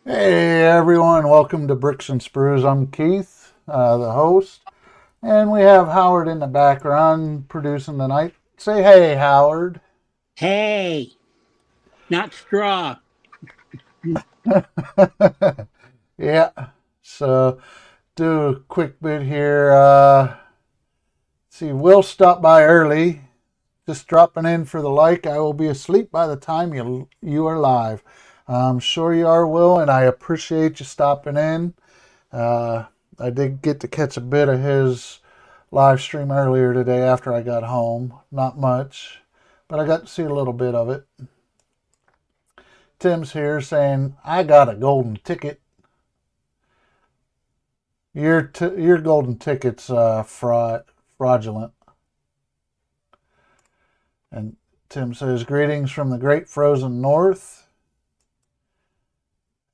Hey everyone, welcome to Bricks and Sprues. I'm Keith, the host, and we have Howard in the background producing tonight. Say hey, Howard. Hey, not straw. Yeah, so do a quick bit here. See, Will stop by early, just dropping in for the like. I will be asleep by the time you are live. I'm sure you are, Will, and I appreciate you stopping in. Uh, I did get to catch a bit of his live stream earlier today after I got home. Not much, but I got to see a little bit of it. Tim's here saying, I got a golden ticket. Your golden ticket's fraudulent. And Tim says, greetings from the great frozen north.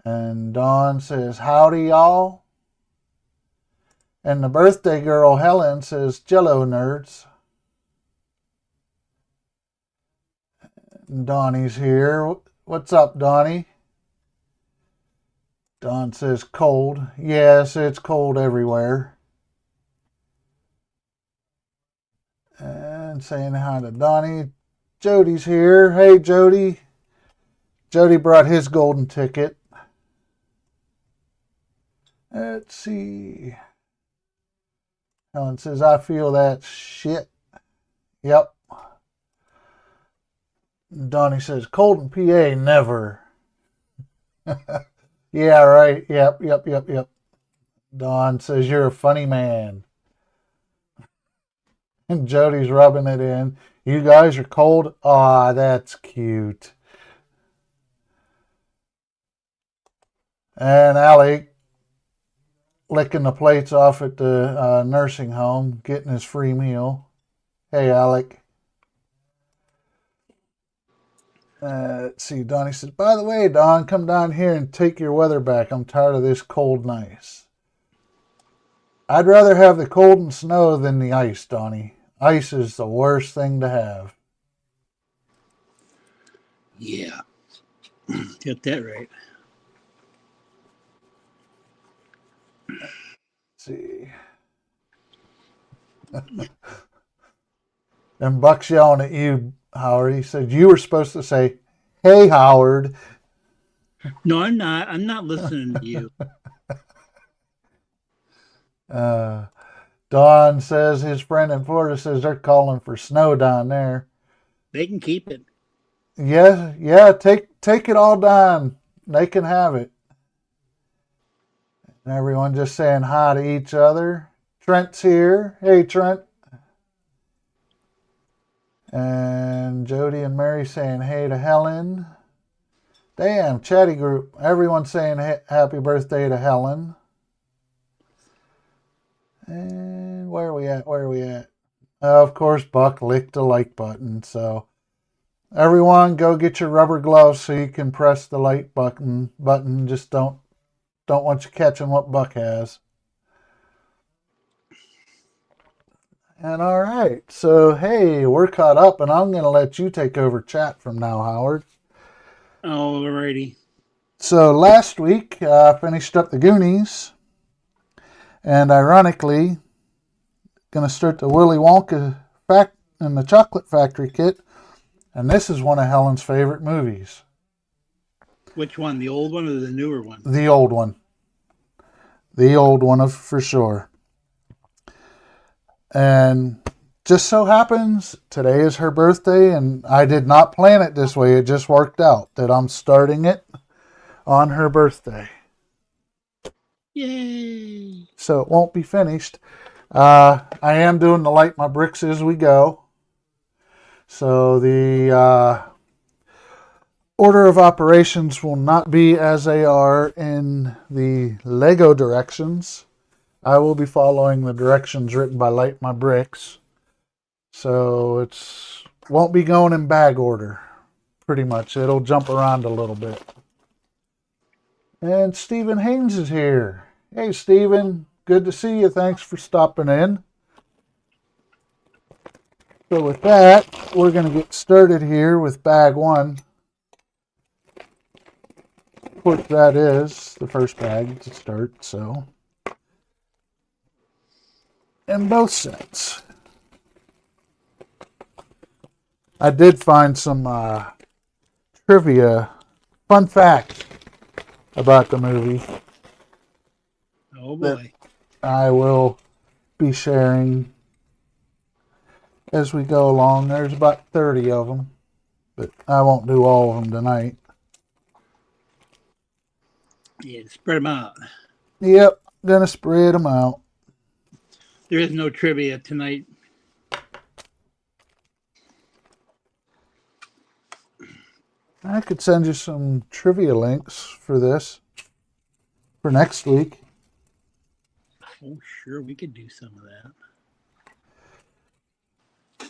And Dawn says, howdy, y'all. And the birthday girl, Helen, says, Jello nerds. And Donnie's here. What's up, Donnie? Don says, cold. Yes, it's cold everywhere. And saying hi to Donnie. Jody's here. Hey, Jody. Jody brought his golden ticket. Let's see. Helen says, I feel that shit. Yep. Donnie says, Colton, PA, never. Yeah, right. Yep. Don says, you're a funny man. And Jody's rubbing it in. You guys are cold? Aw, that's cute. And Alec licking the plates off at the nursing home, getting his free meal. Hey, Alec. Let's see. Donnie says, by the way, Don, come down here and take your weather back. I'm tired of this cold and ice. I'd rather have the cold and snow than the ice, Donnie. Ice is the worst thing to have. Yeah, get that right. Let's see. And Buck's yelling at you, Howard. He said, you were supposed to say, hey, Howard. No, I'm not. I'm not listening to you. Don says his friend in Florida says they're calling for snow down there. They can keep it. Yeah, take it all down. They can have it. And everyone just saying hi to each other. Trent's here. Hey, Trent. And Jody and Mary saying hey to Helen. Damn, chatty group. Everyone saying happy birthday to Helen. And where are we at? Of course, Buck licked the like button. So everyone go get your rubber gloves so you can press the like button. Just don't want you catching what Buck has. And all right, so hey, we're caught up, and I'm going to let you take over chat from now, Howard. Alrighty. So last week, I finished up the Goonies, and ironically, going to start the Willy Wonka and the Chocolate Factory kit, and this is one of Helen's favorite movies. Which one? The old one or the newer one? The old one. The old one, for sure. And just so happens today is her birthday, and I did not plan it this way. It just worked out that I'm starting it on her birthday. Yay! So it won't be finished. I am doing the Light My Bricks as we go. So the order of operations will not be as they are in the Lego directions. I will be following the directions written by Light My Bricks. So it's won't be going in bag order, pretty much. It'll jump around a little bit. And Stephen Haynes is here. Hey, Stephen. Good to see you. Thanks for stopping in. So with that, we're going to get started here with bag one. Of course, that is the first bag to start, so. In both sets. I did find some trivia, fun fact about the movie. Oh boy. I will be sharing as we go along. There's about 30 of them, but I won't do all of them tonight. Yeah, spread them out. Yep, gonna spread them out. There is no trivia tonight. I could send you some trivia links for this for next week. Oh, sure, we could do some of that.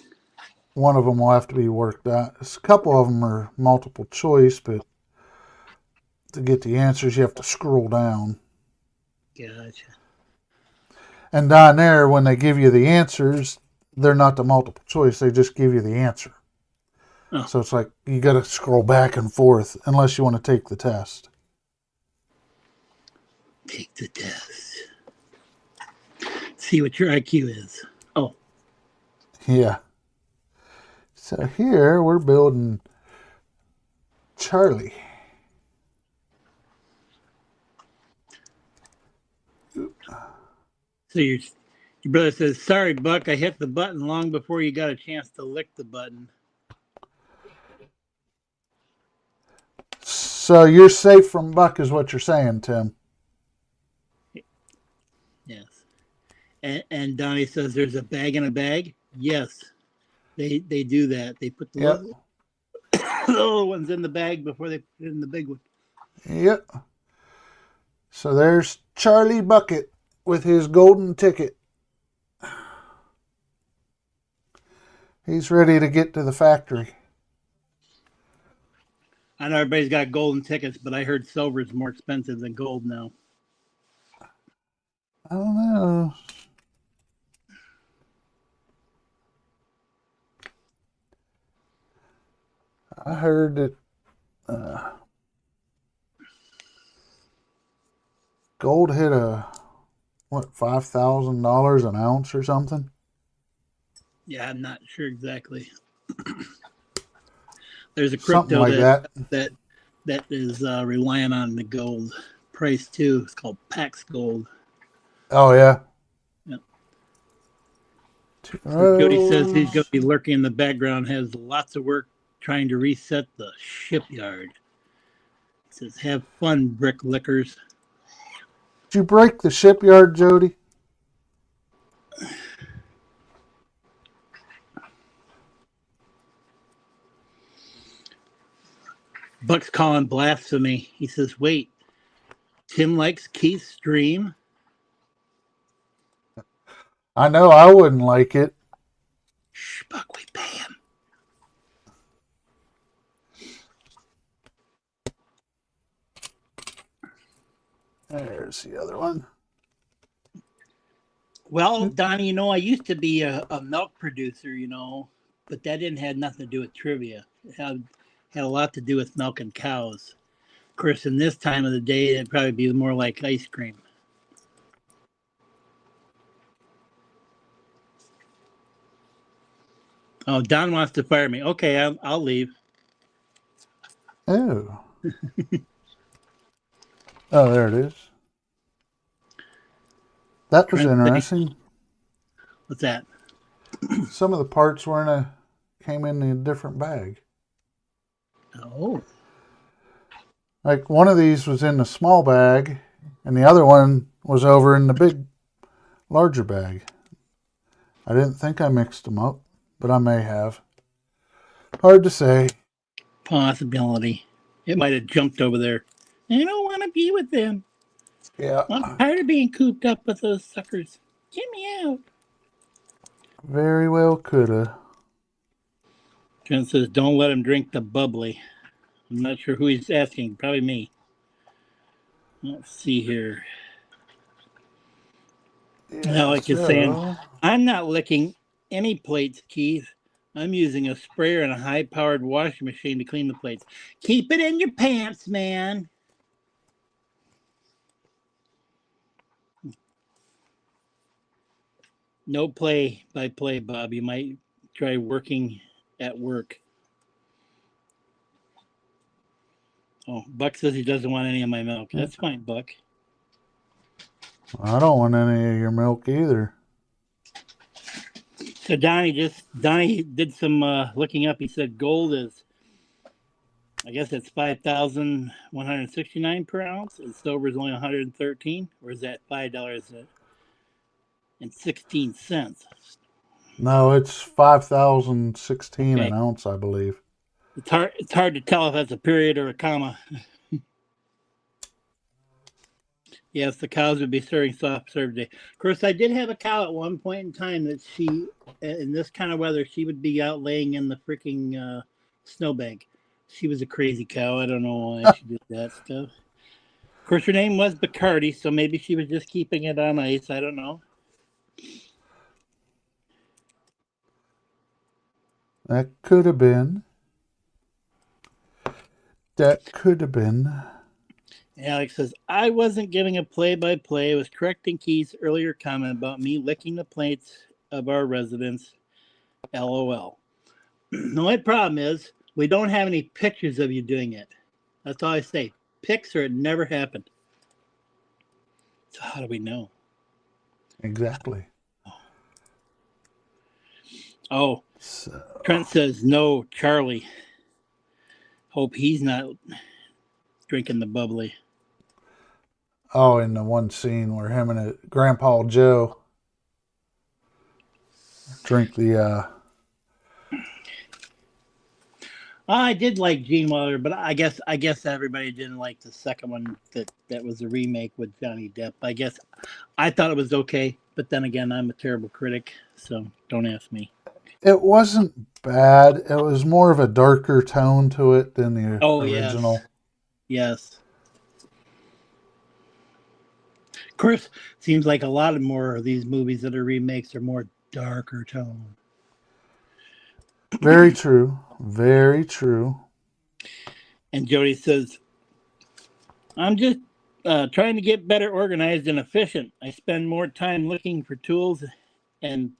One of them will have to be worked out. A couple of them are multiple choice, but to get the answers, you have to scroll down. Gotcha. And down there, when they give you the answers, they're not the multiple choice. They just give you the answer. Oh. So it's like you got to scroll back and forth unless you want to take the test. Take the test. See what your IQ is. Oh. Yeah. So here we're building Charlie. So your brother says, "Sorry, Buck, I hit the button long before you got a chance to lick the button." So you're safe from Buck is what you're saying, Tim. Yes. And Donnie says, "There's a bag in a bag." Yes, they do that. They put the little ones in the bag before they put it in the big one. Yep. So there's Charlie Bucket with his golden ticket. He's ready to get to the factory. I know everybody's got golden tickets, but I heard silver is more expensive than gold now. I don't know. I heard that gold hit $5,000 an ounce or something? Yeah, I'm not sure exactly. There's a Something crypto like that is relying on the gold price too. It's called Pax Gold. Oh, yeah. Yep. So Jody says he's going to be lurking in the background, has lots of work trying to reset the shipyard. He says, "Have fun, brick lickers." Did you break the shipyard, Jody? Buck's calling blasphemy. He says, "Wait, Tim likes Keith's stream?" I know I wouldn't like it. Shh, Buck, we pay him. There's the other one. Well, Donnie, I used to be a milk producer, but that didn't have nothing to do with trivia. It had a lot to do with milk and cows. Of course, in this time of the day, it'd probably be more like ice cream. Oh, Don wants to fire me. Okay, I'll leave. Oh. Oh, there it is. That was interesting. What's that? Some of the parts came in a different bag. Oh. Like one of these was in the small bag, and the other one was over in the larger bag. I didn't think I mixed them up, but I may have. Hard to say. Possibility. It might have jumped over there. I don't want to be with them. Yeah. I'm tired of being cooped up with those suckers. Get me out. Very well coulda. Jen says, "Don't let him drink the bubbly." I'm not sure who he's asking. Probably me. Let's see here. Yeah, Now, like you're saying, I'm not licking any plates, Keith. I'm using a sprayer and a high-powered washing machine to clean the plates. Keep it in your pants, man. No play by play, Bob. You might try working at work. Oh, Buck says he doesn't want any of my milk. That's fine, Buck. I don't want any of your milk either. So Donnie did some looking up. He said gold is, I guess it's 5,169 per ounce, and silver is only 113, or is that $5.16? No, it's 5,016 Okay. an ounce, I believe. It's hard to tell if that's a period or a comma. Yes, the cows would be serving soft serve day. Of course, I did have a cow at one point in time that she, in this kind of weather, she would be out laying in the freaking snowbank. She was a crazy cow. I don't know why she did that stuff. Of course, her name was Bacardi, so maybe she was just keeping it on ice. I don't know. That could have been. That could have been. Alex says, I wasn't giving a play-by-play. I was correcting Keith's earlier comment about me licking the plates of our residents. LOL. The only problem is we don't have any pictures of you doing it. That's all I say. Pics or it never happened. So how do we know? Exactly. Oh, so. Trent says, no, Charlie. Hope he's not drinking the bubbly. Oh, in the one scene where him and Grandpa Joe drink the... I did like Gene Wilder, but I guess everybody didn't like the second one that was a remake with Johnny Depp. I guess I thought it was okay, but then again, I'm a terrible critic, so don't ask me. It wasn't bad. It was more of a darker tone to it than the original. Yes. Of course, seems like a lot of more of these movies that are remakes are more darker tone. Very true. Very true. And Jody says, I'm just trying to get better organized and efficient. I spend more time looking for tools and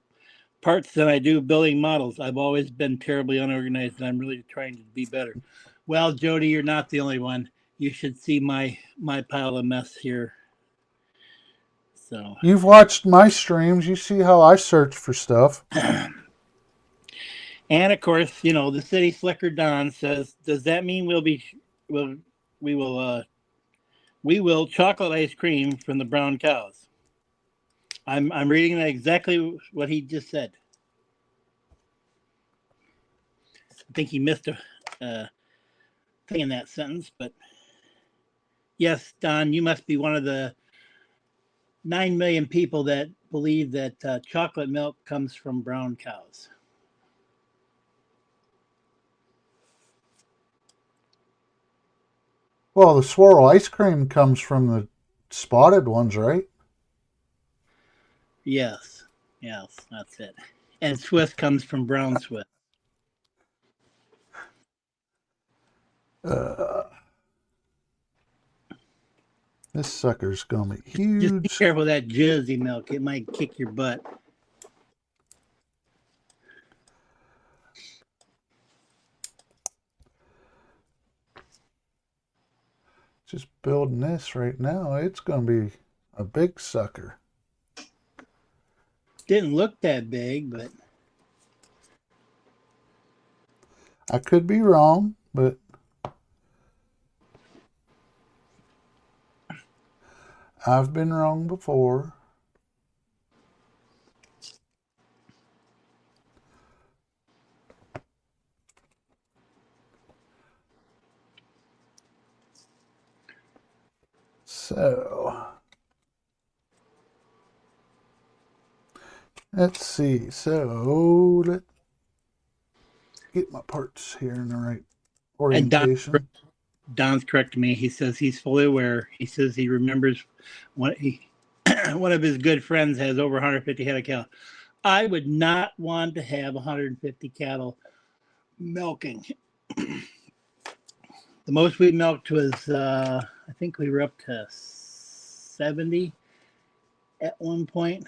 parts than I do building models. I've always been terribly unorganized, and I'm really trying to be better. Well, Jody, you're not the only one. You should see my pile of mess here. So you've watched my streams. You see how I search for stuff. And of course, you know, the City Slicker Don says, "Does that mean we will chocolate ice cream from the brown cows?" I'm reading that exactly what he just said. I think he missed a thing in that sentence, but yes, Don, you must be one of the 9 million people that believe that chocolate milk comes from brown cows. Well, the swirl ice cream comes from the spotted ones, right? Yes, that's it. And Swiss comes from brown Swiss. This sucker's gonna be huge. Just be careful of that Jersey milk; it might kick your butt. Just building this right now. It's gonna be a big sucker. Didn't look that big, but I could be wrong, but I've been wrong before. So, let's see. So, let's get my parts here in the right orientation. And Don's correcting me. He says he's fully aware. He says he remembers one of his good friends has over 150 head of cattle. I would not want to have 150 cattle milking. The most we milked was, I think we were up to 70 at one point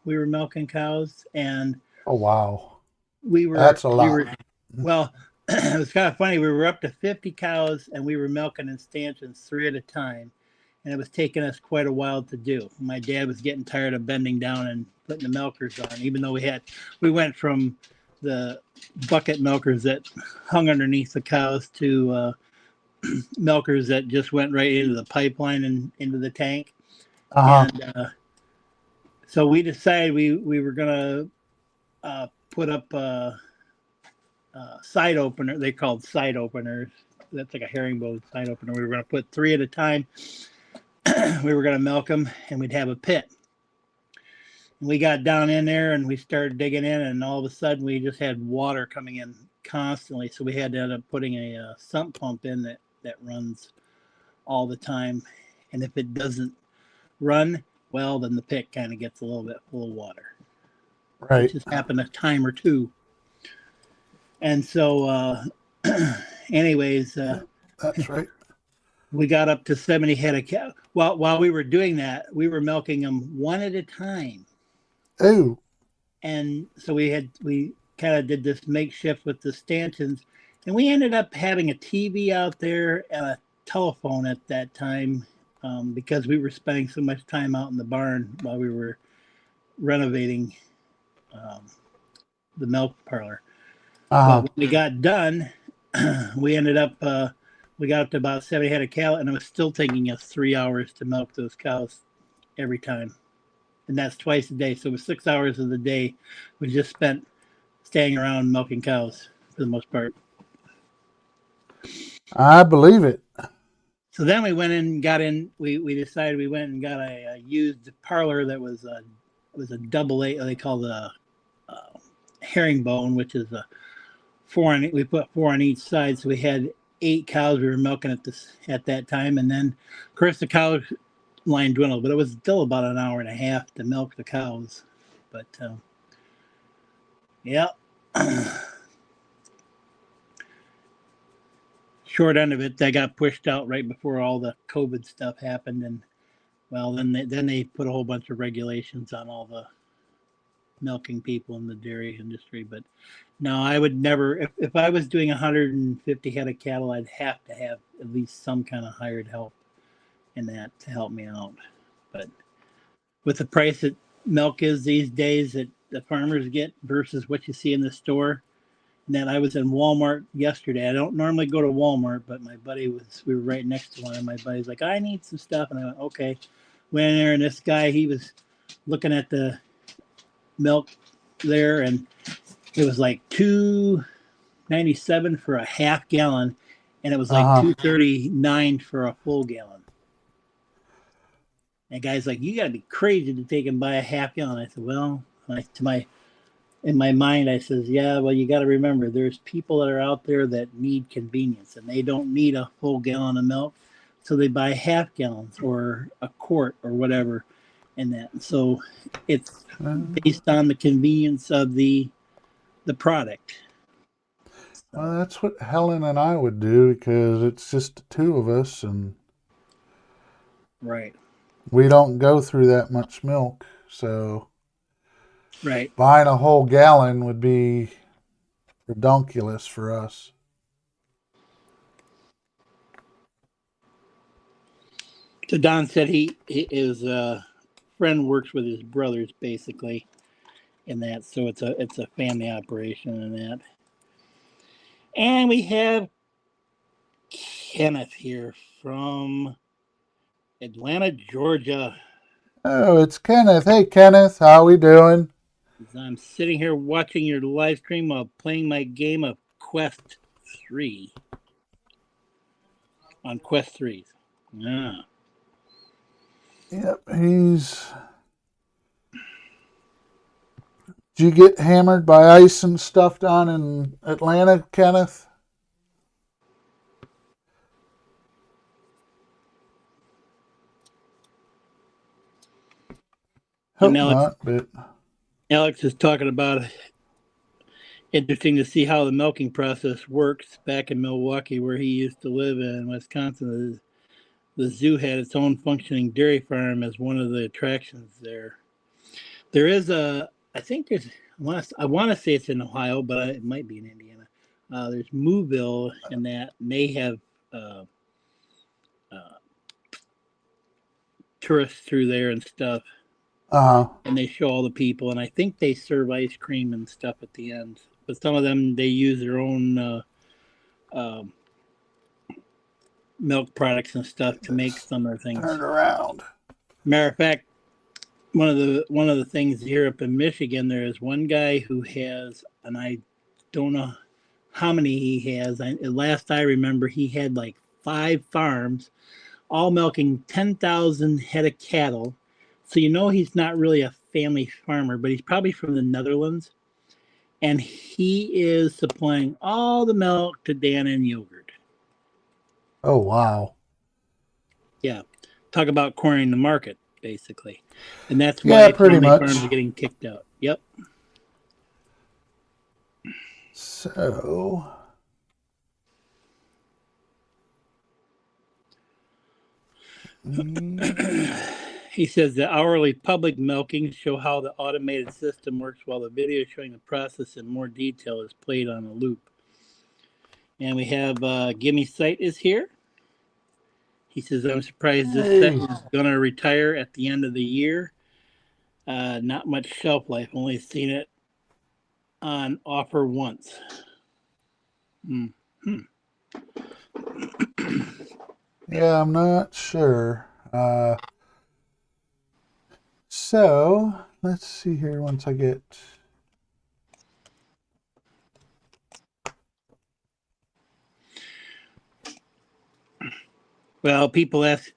we were milking cows, and Oh, wow. we That's were a we lot. were well. It was kind of funny. We were up to 50 cows, and we were milking in stanchions 3 at a time, and it was taking us quite a while to do. My dad was getting tired of bending down and putting the milkers on, even though we went from the bucket milkers that hung underneath the cows to milkers that just went right into the pipeline and into the tank. Uh-huh. And so we decided we were going to put up side opener. They called side openers. That's like a herringbone side opener. We were going to put 3 at a time. We were going to milk them, and we'd have a pit. And we got down in there, and we started digging in, and all of a sudden we just had water coming in constantly. So we had to end up putting a sump pump in that runs all the time. And if it doesn't run, well, then the pit kind of gets a little bit full of water. Right. It just happened a time or two. And so, anyways, That's right. we got up to 70 head of cow. While we were doing that, we were milking them 1 at a time. Oh. And so we kind of did this makeshift with the stanchions, and we ended up having a TV out there and a telephone at that time, because we were spending so much time out in the barn while we were renovating the milk parlor. Uh-huh. But when we got done, we ended up we got up to about 70 head of cattle, and it was still taking us 3 hours to milk those cows every time. And that's twice a day. So it was 6 hours of the day we just spent staying around milking cows for the most part. I believe it. So then we went in, we decided we went and got a used parlor that was a double A, they call the herringbone, which is we put 4 on each side. So we had 8 cows we were milking at that time. And then, of course, the cow line dwindled, but it was still about an hour and a half to milk the cows. But yeah. Short end of it, they got pushed out right before all the COVID stuff happened, and well, then they put a whole bunch of regulations on all the milking people in the dairy industry. But no, I would never. If I was doing 150 head of cattle, I'd have to have at least some kind of hired help in that to help me out. But with the price that milk is these days that the farmers get versus what you see in the store. And then I was in Walmart yesterday. I don't normally go to Walmart, but we were right next to one, and my buddy's like, I need some stuff. And I went, okay. Went in there, and this guy, he was looking at the milk there, and it was like $2.97 for a half gallon, and it was like $2.39 for a full gallon. And guy's like, you got to be crazy to take and buy a half gallon. I said, well, in my mind, I says, yeah, well, you got to remember, there's people that are out there that need convenience, and they don't need a full gallon of milk, so they buy half gallons or a quart or whatever, and that. So it's based on the convenience of the product. Well, that's what Helen and I would do because it's just the 2 of us, and right, we don't go through that much milk, so. Right. Buying a whole gallon would be redonkulous for us. So Don said his friend works with his brothers basically in that, so it's a family operation in that. And we have Kenneth here from Atlanta, Georgia. Oh, it's Kenneth. Hey, Kenneth, how we doing? I'm sitting here watching your live stream while playing my game of Quest 3. On Quest 3. Yeah. Yep, Did you get hammered by ice and stuff down in Atlanta, Kenneth? Hope not, but Alex is talking about interesting to see how the milking process works back in Milwaukee, where he used to live in Wisconsin. The zoo had its own functioning dairy farm as one of the attractions there. There is I think there's, I want to say it's in Ohio, but it might be in Indiana. There's Mooville, and that may have uh, uh, tourists through there and stuff. And they show all the people, and I think they serve ice cream and stuff at the end. But some of them, they use their own milk products and stuff to make some of the things. Turn around. Matter of fact, one of the things here up in Michigan, there is one guy who has, and I don't know how many he has. Last I remember, he had like 5 farms, all milking 10,000 head of cattle. So you know he's not really a family farmer, but he's probably from the Netherlands, and he is supplying all the milk to Dannon Yogurt. Oh wow! Yeah, talk about cornering the market, basically, and that's why pretty much farms are getting kicked out. Yep. So. He says the hourly public milking show how the automated system works, while the video showing the process in more detail is played on a loop. And we have Gimme Sight is here. He says, I'm surprised this set is going to retire at the end of the year. Not much shelf life. Only seen it on offer once. Yeah, I'm not sure. So, let's see here once I get... Well, people ask,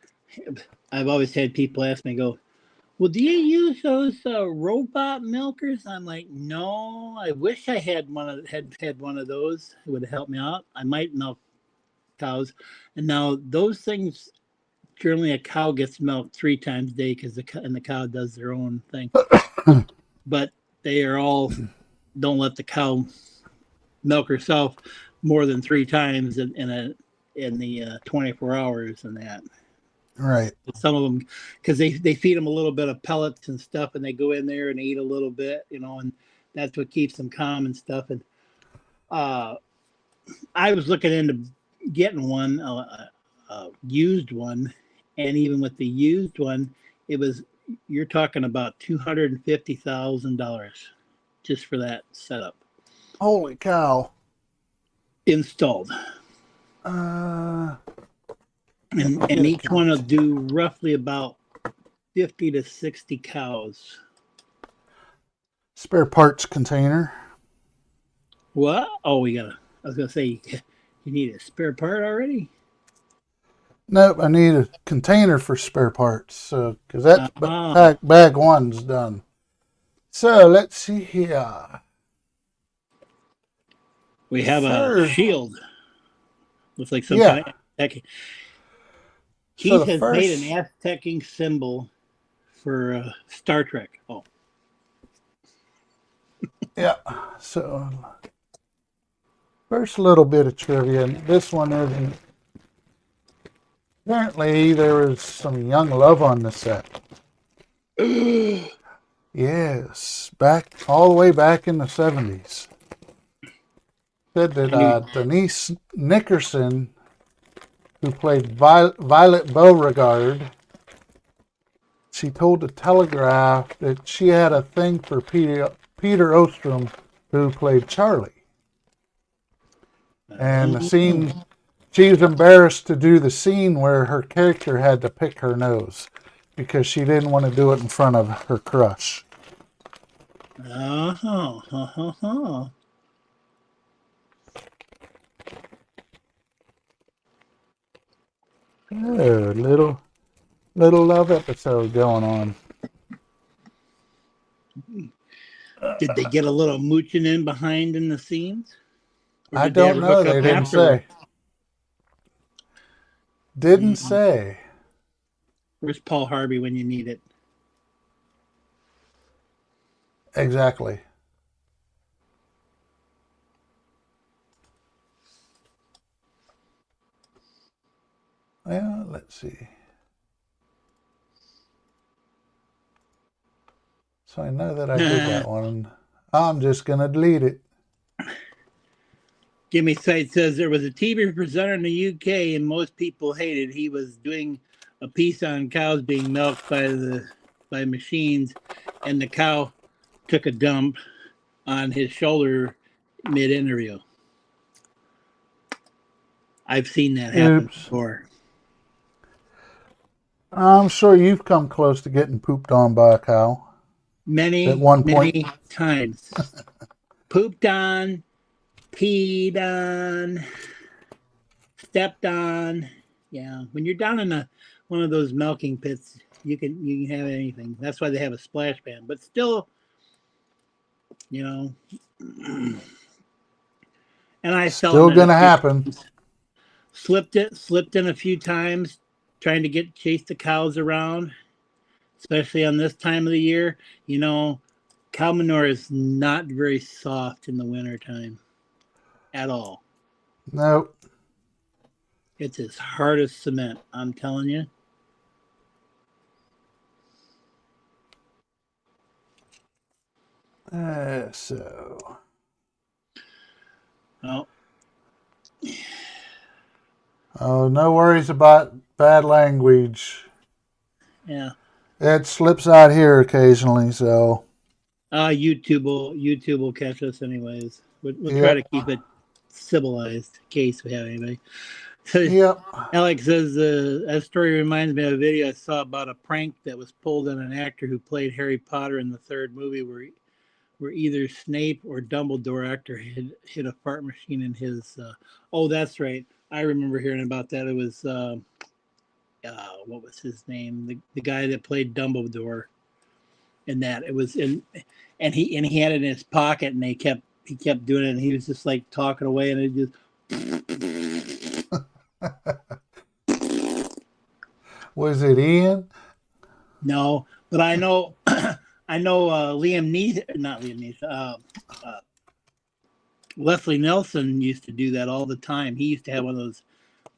I've always had people ask me, go, well, do you use those robot milkers? I'm like, no, I wish I had one of those. It would have helped me out. I might milk cows. And now those things, generally a cow gets milked 3 times a day because the cow does their own thing. But they are all, don't let the cow milk herself more than 3 times in the 24 hours and that. Right. Some of them, because they feed them a little bit of pellets and stuff, and they go in there and eat a little bit, and that's what keeps them calm and stuff. And I was looking into getting one, used one, and even with the used one, you're talking about $250,000 just for that setup. Holy cow! Installed. And each one will do roughly about 50 to 60 cows. Spare parts container. What? Oh, I was going to say, you need a spare part already? Nope, I need a container for spare parts. So, because that's bag 1's done. So, let's see here. We have a shield. Looks like some kind of Aztec. Keith has made an Aztec symbol for Star Trek. Oh. Yeah. So, first little bit of trivia. This one isn't. Apparently, there was some young love on the set. Yes, all the way back in the 70s. Said that Denise Nickerson, who played Violet Beauregard, she told the Telegraph that she had a thing for Peter Ostrom, who played Charlie. And the scene, she was embarrassed to do the scene where her character had to pick her nose because she didn't want to do it in front of her crush. Oh, little love episode going on. Did they get a little mooching in behind in the scenes? I don't know. They didn't say. Didn't say. Where's Paul Harvey when you need it? Exactly. Well, let's see. So I know that I did that one. I'm just going to delete it. Gimme Sight says there was a TV presenter in the UK and most people hated. He was doing a piece on cows being milked by machines, and the cow took a dump on his shoulder mid-interview. I've seen that happen Oops. before. I'm sure you've come close to getting pooped on by a cow. At one point. Many times. Pooped on, peed on, stepped on. Yeah, when you're down in one of those milking pits, you can have anything. That's why they have a splash pad. But still, you know, and I fell Still in it going to a few happen. times. Slipped in a few times, trying to chase the cows around, especially on this time of the year. You know, cow manure is not very soft in the wintertime at all. Nope. It's as hard as cement, I'm telling you. So. Oh. Oh, no worries about bad language. Yeah. It slips out here occasionally, so. YouTube will catch us anyways. We'll try to Yep. keep it civilized in case we have anybody. So Yep. Alex says that story reminds me of a video I saw about a prank that was pulled on an actor who played Harry Potter in the third movie, where either Snape or Dumbledore actor hid a fart machine in his. Oh, that's right. I remember hearing about that. It was what was his name? The guy that played Dumbledore. In that it was in, and he had it in his pocket, and he kept doing it, and he was just like talking away, and it just. Was it Ian? No, but I know I know Liam Neeson, not Liam Neeson. Leslie Nelson used to do that all the time. He used to have one of those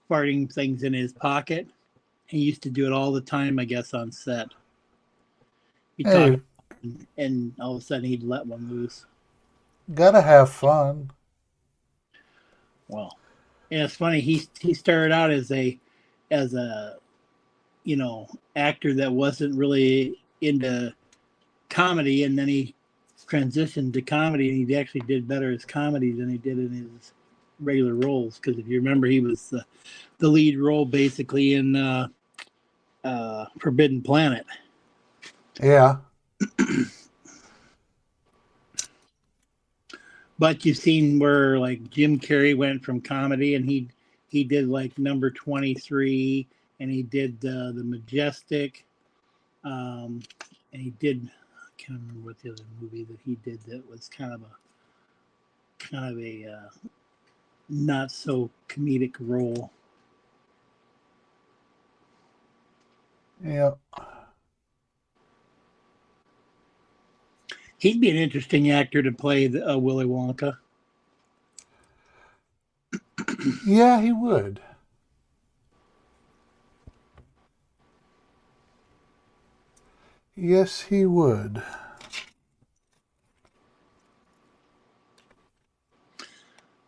farting things in his pocket. He used to do it all the time, I guess, on set. He'd talk, Hey, and all of a sudden he'd let one loose. gotta have fun. Well, and it's funny. He started out as a actor that wasn't really into comedy, and then he transitioned to comedy, and he actually did better as comedy than he did in his regular roles. Because if you remember, he was the lead role basically in Forbidden Planet. Yeah. But you've seen where like Jim Carrey went from comedy, and he did like Number 23, and he did the Majestic, and he did, I can't remember what the other movie that he did that was kind of a not so comedic role. Yep. He'd be an interesting actor to play Willy Wonka. Yeah, he would. Yes, he would.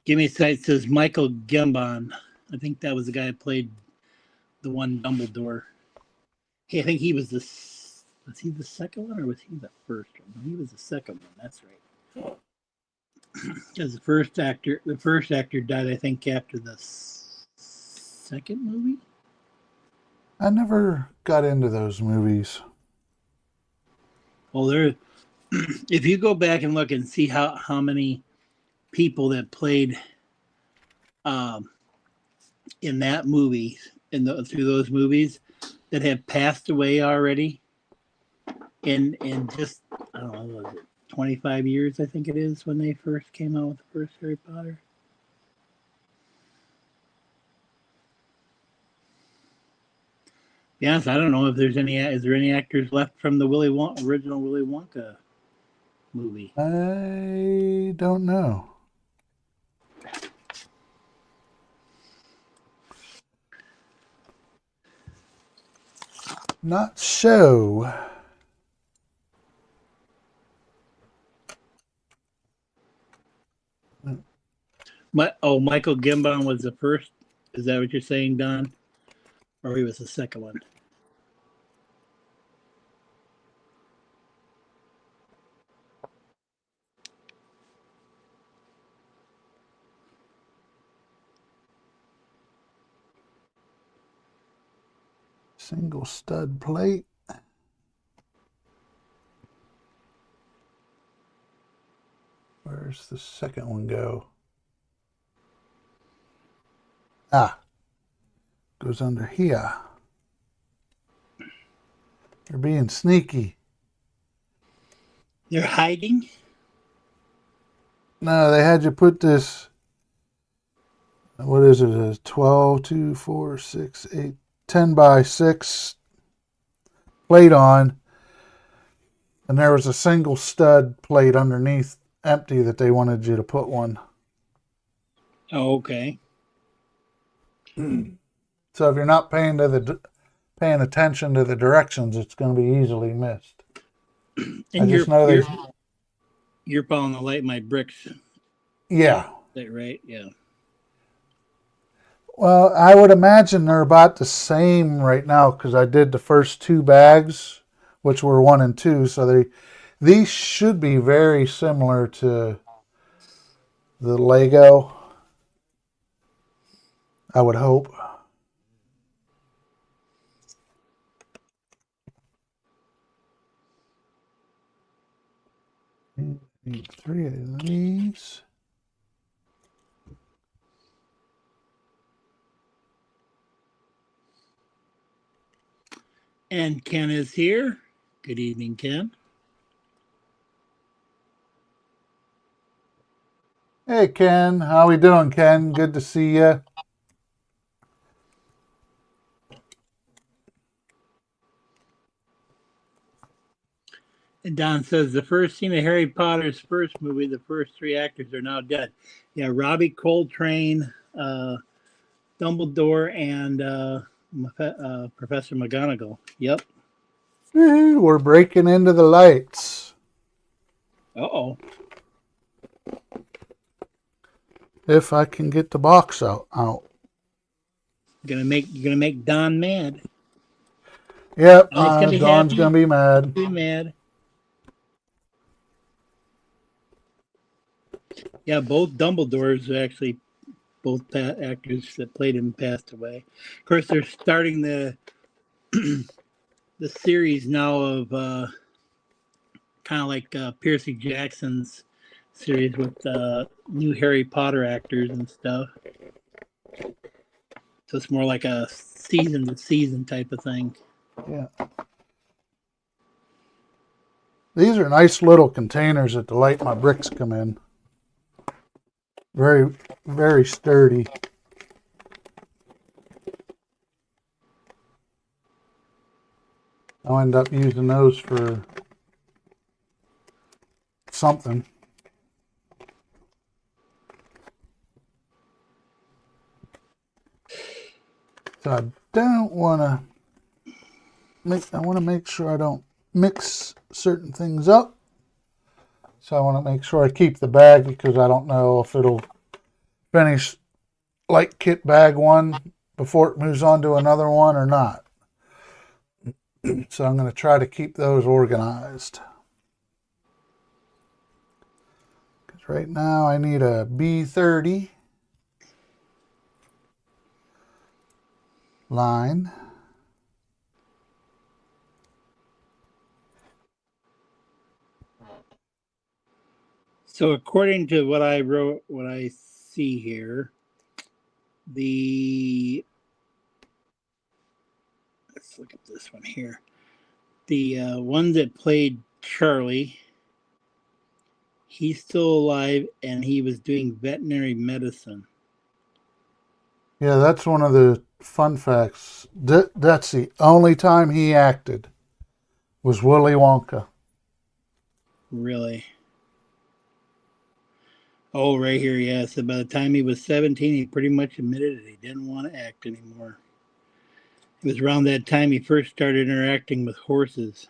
Gimme Sight says Michael Gambon. I think that was the guy who played the one Dumbledore. Hey, I think he was was he the second one or was he the first one? He was the second one. That's right. Because the first actor died, I think, after the second movie. I never got into those movies. Well, if you go back and look and see how many people that played in that movie through those movies that have passed away already in just, I don't know, what was it 25 years, I think it is, when they first came out with the first Harry Potter. Yes, I don't know if there's is there any actors left from the original Willy Wonka movie? I don't know. Not so. Michael Gambon was the first. Is that what you're saying, Don? Or he was the second one? Single stud plate. Where's the second one go? Ah, goes under here. They're being sneaky. They're hiding? No, they had you put this, what is it, a 12, 2, 4, 6, 8, 10 by 6 plate on, and there was a single stud plate underneath empty that they wanted you to put one. Oh, okay. So if you're not paying attention to the directions, it's going to be easily missed. And you're following the LightMyBricks. Yeah. Is that right? Yeah. Well, I would imagine they're about the same right now because I did the first 2 bags, which were 1 and 2. So these should be very similar to the Lego, I would hope. Need 3 of these. And Ken is here. Good evening, Ken. Hey, Ken. How we doing, Ken? Good to see you. And Don says the first scene of Harry Potter's first movie, the first 3 actors are now dead. Yeah, Robbie Coltrane, Dumbledore, and Professor McGonagall. Yep. We're breaking into the lights. Uh-oh. If I can get the box out. You're gonna make Don mad. Yep, Don's gonna be mad. Be mad. Yeah, both Dumbledores actually, both actors that played him passed away. Of course, they're starting the the series now of kind of like Percy Jackson's series with new Harry Potter actors and stuff. So it's more like a season to season type of thing. Yeah. These are nice little containers that the LightMyBricks come in. Very, very sturdy. I'll end up using those for something. So I don't want to I want to make sure I don't mix certain things up. So I want to make sure I keep the bag because I don't know if it'll finish like kit bag 1 before it moves on to another one or not. So I'm going to try to keep those organized. Because right now I need a B30 line. So according to what I wrote, what I see here, let's look at this one here. The one that played Charlie, he's still alive and he was doing veterinary medicine. Yeah, that's one of the fun facts. That's the only time he acted was Willy Wonka. Really? Oh, right here, yeah. So by the time he was 17, he pretty much admitted that he didn't want to act anymore. It was around that time he first started interacting with horses.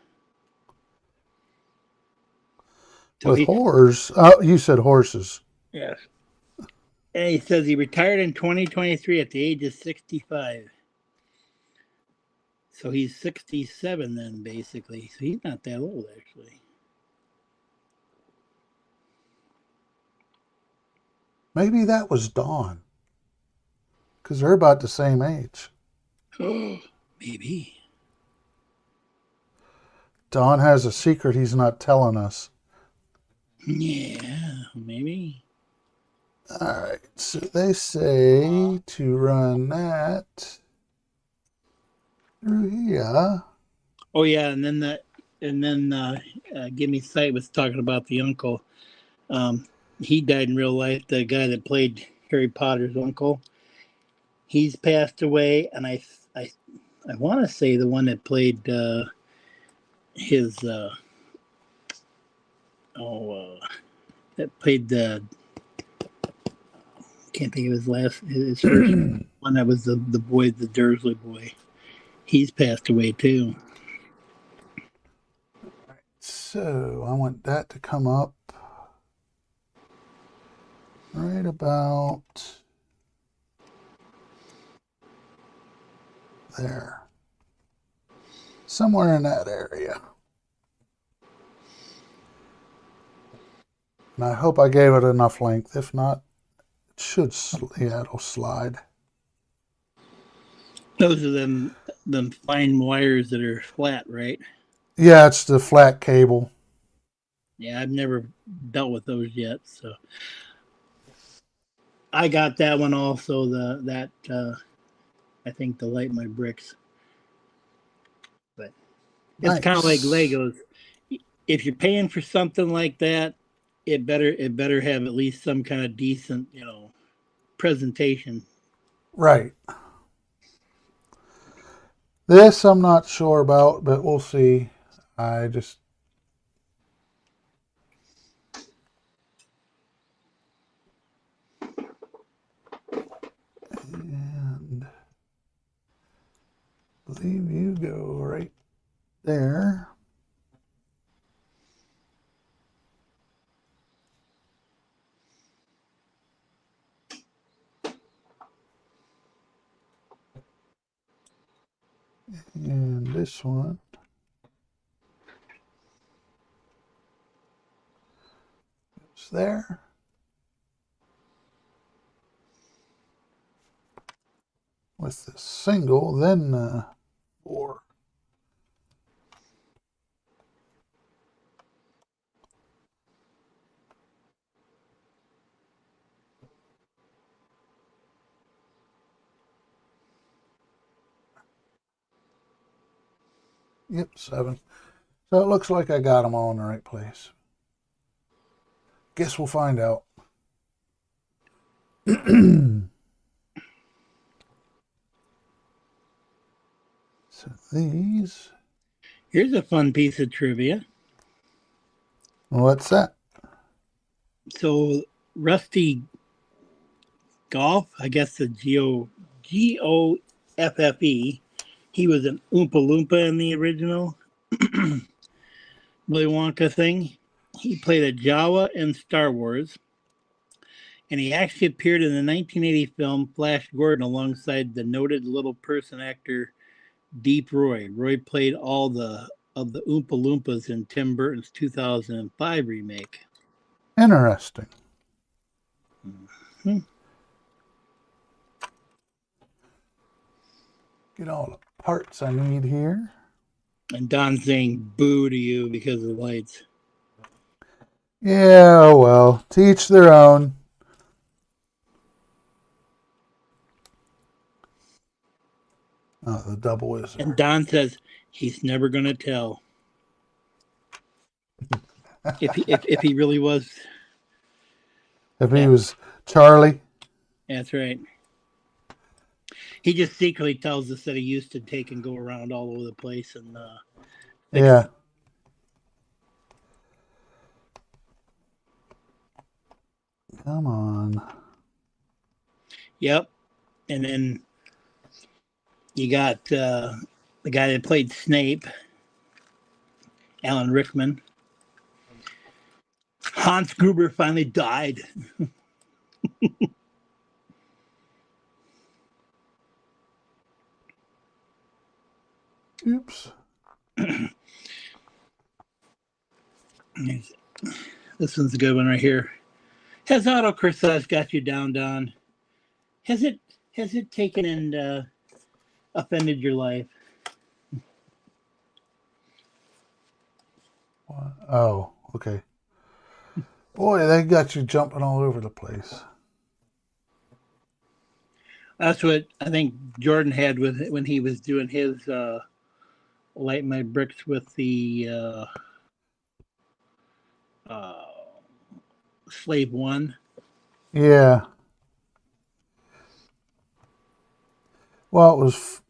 So with horses? Oh, you said horses. Yes. And he says he retired in 2023 at the age of 65. So he's 67 then, basically. So he's not that old, actually. Maybe that was Dawn. Because they're about the same age. Oh, maybe. Dawn has a secret he's not telling us. Yeah, maybe. Alright, so they say to run that through here. Oh yeah, and then Gimme Sight was talking about the uncle. He died in real life. The guy that played Harry Potter's uncle, he's passed away, and I want to say the one that played his that played the can't think of his first one that was the boy, the Dursley boy. He's passed away too. So I want that to come up right about there. Somewhere in that area. And I hope I gave it enough length. If not, it should, yeah, it'll slide. Those are them fine wires that are flat, right? Yeah, it's the flat cable. Yeah, I've never dealt with those yet, so I got that one also. I think the LightMyBricks, but it's kind of like Legos. If you're paying for something like that, it better have at least some kind of decent, presentation. Right. This I'm not sure about, but we'll see. I just and believe you go right there. And this one is there. With the single, then 4. Yep, 7. So it looks like I got them all in the right place. Guess we'll find out. So these. Here's a fun piece of trivia. What's that? So Rusty Golf, I guess the Goffe. He was an Oompa Loompa in the original Willy Wonka thing. He played a Jawa in Star Wars, and he actually appeared in the 1980 film Flash Gordon alongside the noted little person actor Deep Roy. Roy played all of the Oompa Loompas in Tim Burton's 2005 remake. Interesting. Mm-hmm. Get all the parts I need here. And Don's saying boo to you because of the lights. Yeah, well, to each their own. Oh, the double is there. And Don says he's never going to tell. if he really was. If he was Charlie. That's right. He just secretly tells us that he used to take and go around all over the place and yeah. Come on. Yep. And then you got the guy that played Snape, Alan Rickman. Hans Gruber finally died. Oops. This one's a good one right here. Has auto corsage got you down, Don? Has it taken and offended your life? Oh, okay. Boy, they got you jumping all over the place. That's what I think Jordan had with when he was doing his LightMyBricks with the uh, Slave One. Yeah. Well, it's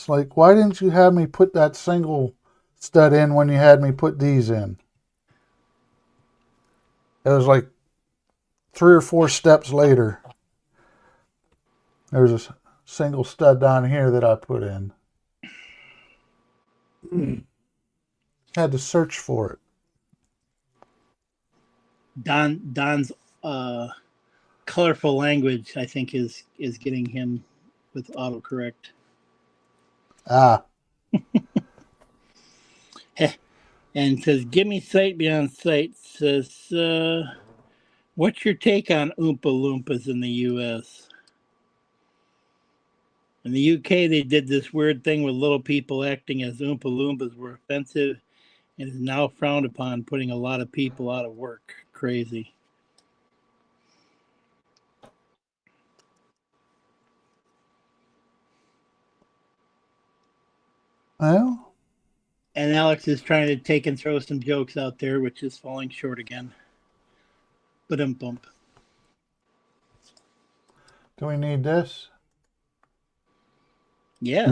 like, why didn't you have me put that single stud in when you had me put these in? It was like 3 or 4 steps later. There's a single stud down here that I put in. Had to search for it. Don's colorful language, I think, is getting him with autocorrect. Ah. And says, "Give me sight beyond sight." Says, "What's your take on Oompa Loompas in the U.S.?" In the UK, they did this weird thing with little people acting as Oompa Loompas were offensive and is now frowned upon, putting a lot of people out of work. Crazy. Well. And Alex is trying to take and throw some jokes out there, which is falling short again. Bump. Do we need this? Yes.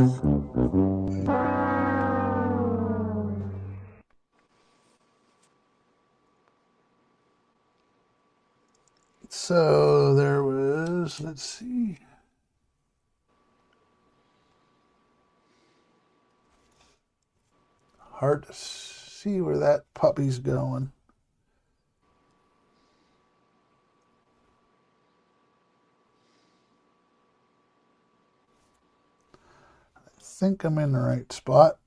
So there was, let's see. Hard to see where that puppy's going. I think I'm in the right spot.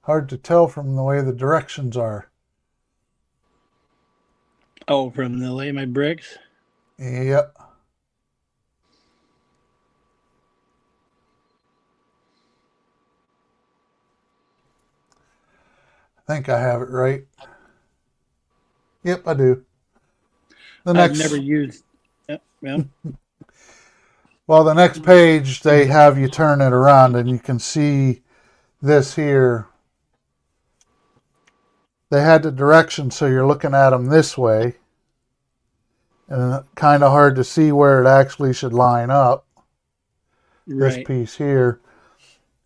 Hard to tell from the way the directions are. Oh, from the LightMyBricks? Yep. I think I have it right. Yep, I do. I've never used. Yeah. Well, the next page, they have you turn it around, and you can see this here. They had the directions, so you're looking at them this way. And kind of hard to see where it actually should line up. This Right. piece here.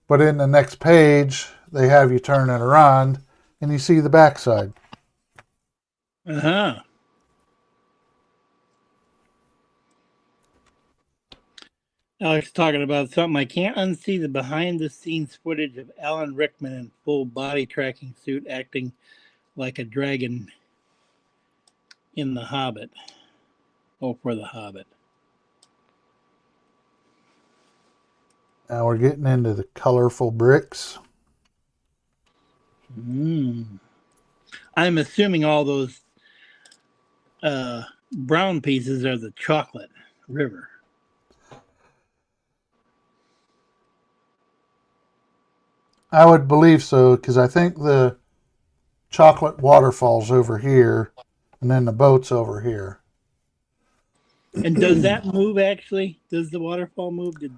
But in the next page, they have you turn it around, and you see the backside. Uh-huh. Alex talking about something. I can't unsee the behind-the-scenes footage of Alan Rickman in full body tracking suit acting like a dragon in The Hobbit. Oh, for The Hobbit. Now we're getting into the colorful bricks. I'm assuming all those brown pieces are the chocolate river. I would believe so, because I think the chocolate waterfall's over here, and then the boat's over here. And does that move actually? Does the waterfall move? Did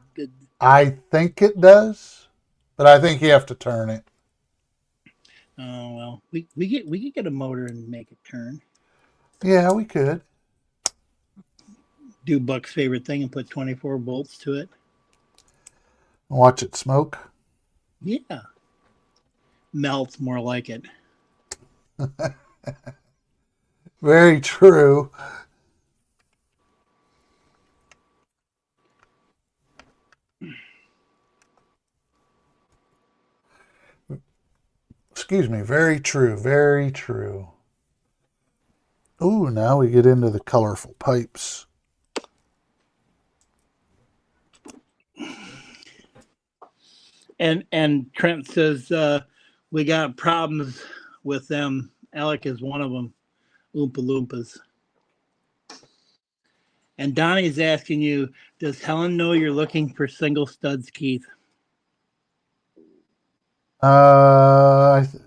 I think it does, but I think you have to turn it. Oh well, we could get a motor and make it turn. Yeah, we could. Do Buck's favorite thing and put 24 bolts to it. Watch it smoke. Yeah. Melts more like it. Very true. Excuse me. Very true. Very true. Ooh, now we get into the colorful pipes. And Trent says we got problems with them. Alec is one of them. Oompa Loompas. And Donnie's asking you, does Helen know you're looking for single studs, Keith?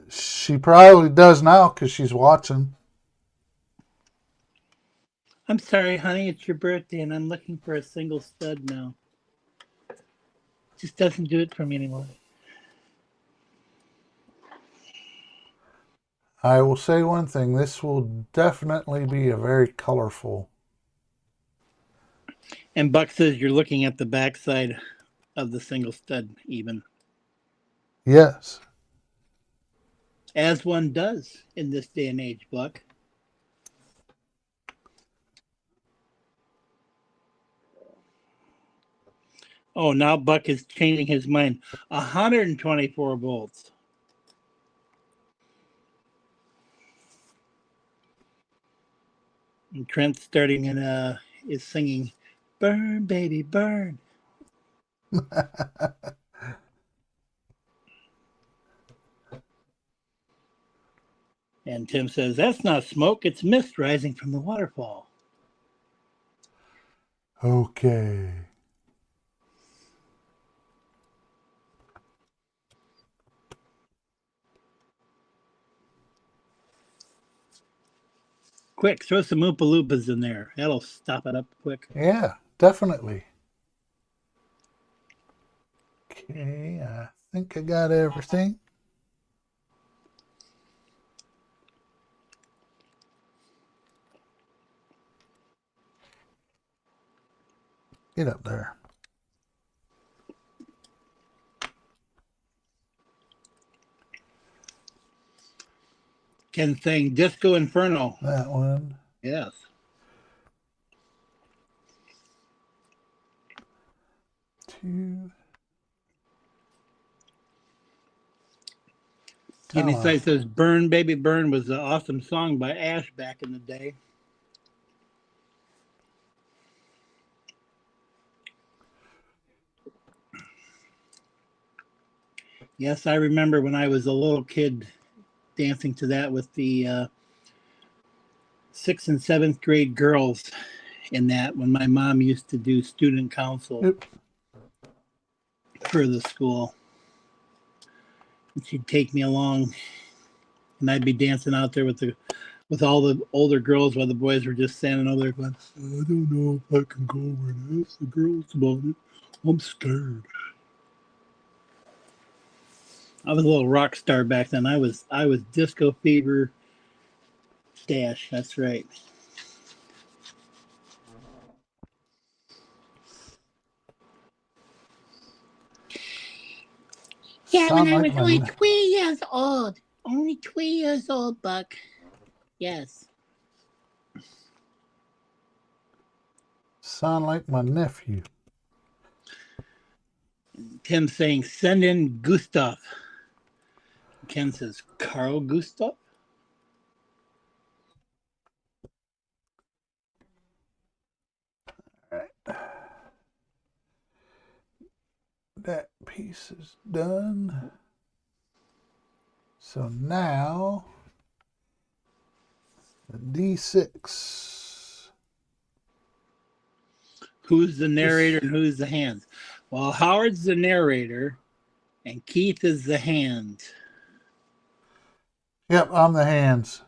She probably does now because she's watching. I'm sorry, honey, it's your birthday and I'm looking for a single stud now. Just doesn't do it for me anymore. I will say one thing. This will definitely be a very colorful. And Buck says you're looking at the backside of the single stud even. Yes. As one does in this day and age, Buck. Oh, now Buck is changing his mind. 124 volts. And Trent's starting and is singing, "Burn, baby, burn." And Tim says, "That's not smoke, it's mist rising from the waterfall." Okay. Quick, throw some Oompa Loompas in there. That'll stop it up quick. Yeah, definitely. Okay, I think I got everything. Get up there. Ken's saying Disco Inferno. That one. Yes. Two. Jimmy Sight says "Burn, Baby, Burn" was an awesome song by Ash back in the day. Yes, I remember when I was a little kid dancing to that with the 6th and 7th grade girls in that when my mom used to do student council for the school. And she'd take me along and I'd be dancing out there with all the older girls while the boys were just standing over there going, "I don't know if I can go over and ask the girls about it. I'm scared." I was a little rock star back then. I was Disco Fever Dash. That's right. Yeah, when I was only 3 years old. Only 3 years old, Buck. Yes. Sound like my nephew. Tim saying, "Send in Gustav." Ken says, "Carl Gustav?" All right. That piece is done. So now the D6. Who's the narrator and who's the hands? Well, Howard's the narrator and Keith is the hand. Yep, I'm the hands.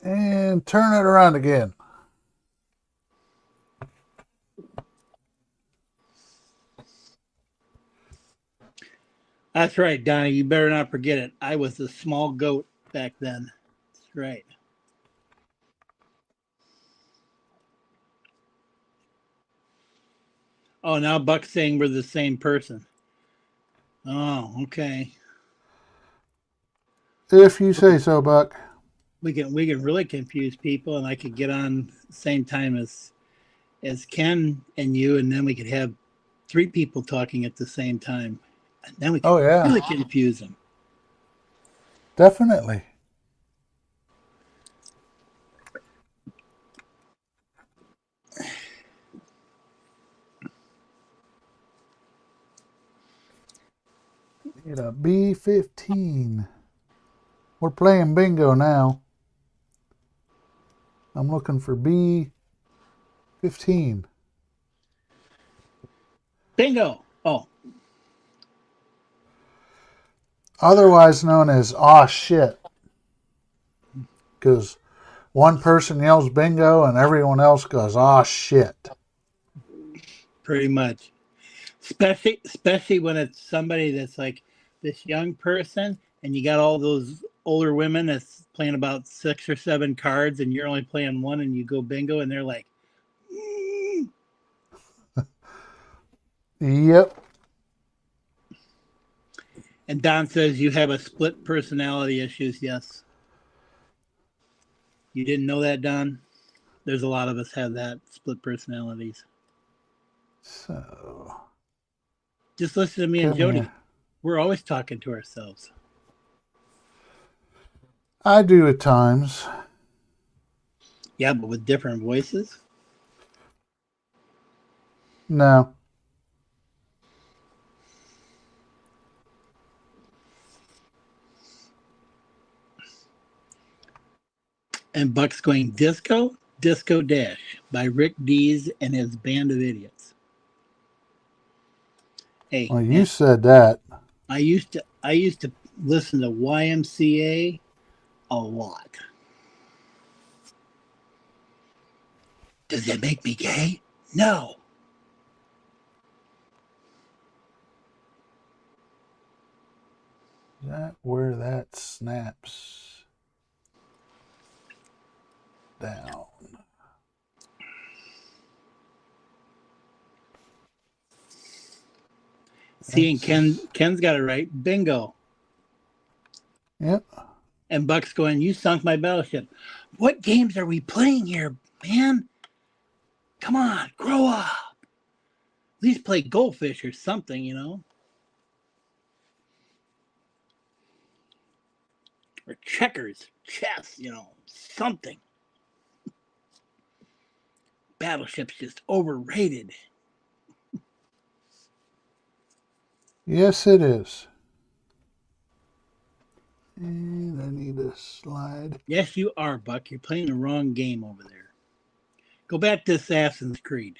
And turn it around again. That's right, Donnie. You better not forget it. I was a small goat back then. That's right. Oh, now Buck's saying we're the same person. Oh, okay. If you say so, Buck. We can really confuse people, and I could get on the same time as Ken and you, and then we could have 3 people talking at the same time. And then we can really confuse them. Definitely. Get a B15. We're playing bingo now. I'm looking for B15. Bingo. Oh, Otherwise known as aw shit. Because one person yells bingo and everyone else goes aw shit. pretty much. Especially when it's somebody that's like this young person, and you got all those older women that's playing about 6 or 7 cards, and you're only playing one, and you go bingo, and they're like, mm. Yep. And Don says you have a split personality issues. Yes. You didn't know that, Don? There's a lot of us have that, split personalities. So, Just listen to me and come Jody. here. We're always talking to ourselves. I do at times. Yeah, but with different voices. No. And Buck's going Disco Dash by Rick Dees and his band of idiots. Hey, Well, you man, said that. I used to listen to YMCA a lot. Does that make me gay? No. Is that where that snaps down? See, and Ken's got it right. Bingo. Yep. And Buck's going, you sunk my battleship. What games are we playing here, man? Come on, grow up. At least play Goldfish or something, you know? Or checkers, chess, you know, something. Battleship's just overrated. Yes, it is. And I need a slide. Yes, you are, Buck. You're playing the wrong game over there. Go back to Assassin's Creed.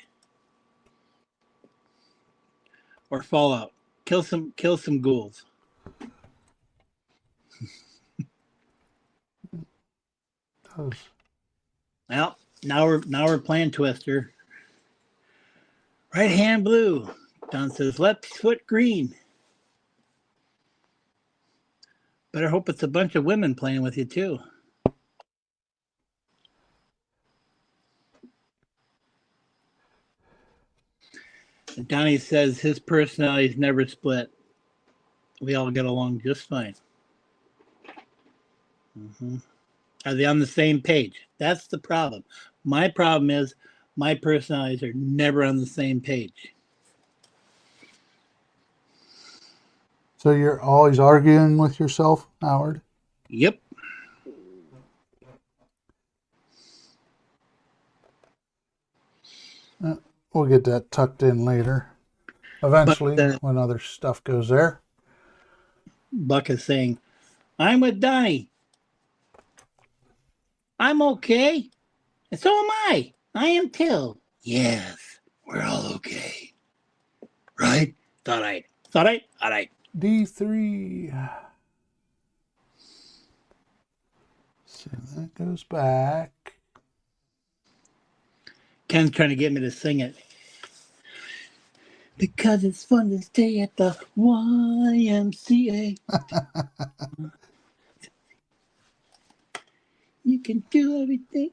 Or Fallout. Kill some ghouls. Those. Well, now we're playing Twister. Right hand blue. Don says left foot green. Better hope it's a bunch of women playing with you too. And Donnie says his personality's never split. We all get along just fine. Mm-hmm. Are they on the same page? That's the problem. My problem is my personalities are never on the same page. So you're always arguing with yourself, Howard? Yep. We'll get that tucked in later. Eventually, when other stuff goes there. Buck is saying, I'm with Donnie. I'm okay. And so am I. I am too. Yes, we're all okay. Right? All right. All right. All right. D3. So that goes back. Ken's trying to get me to sing it. Because it's fun to stay at the YMCA. You can do everything.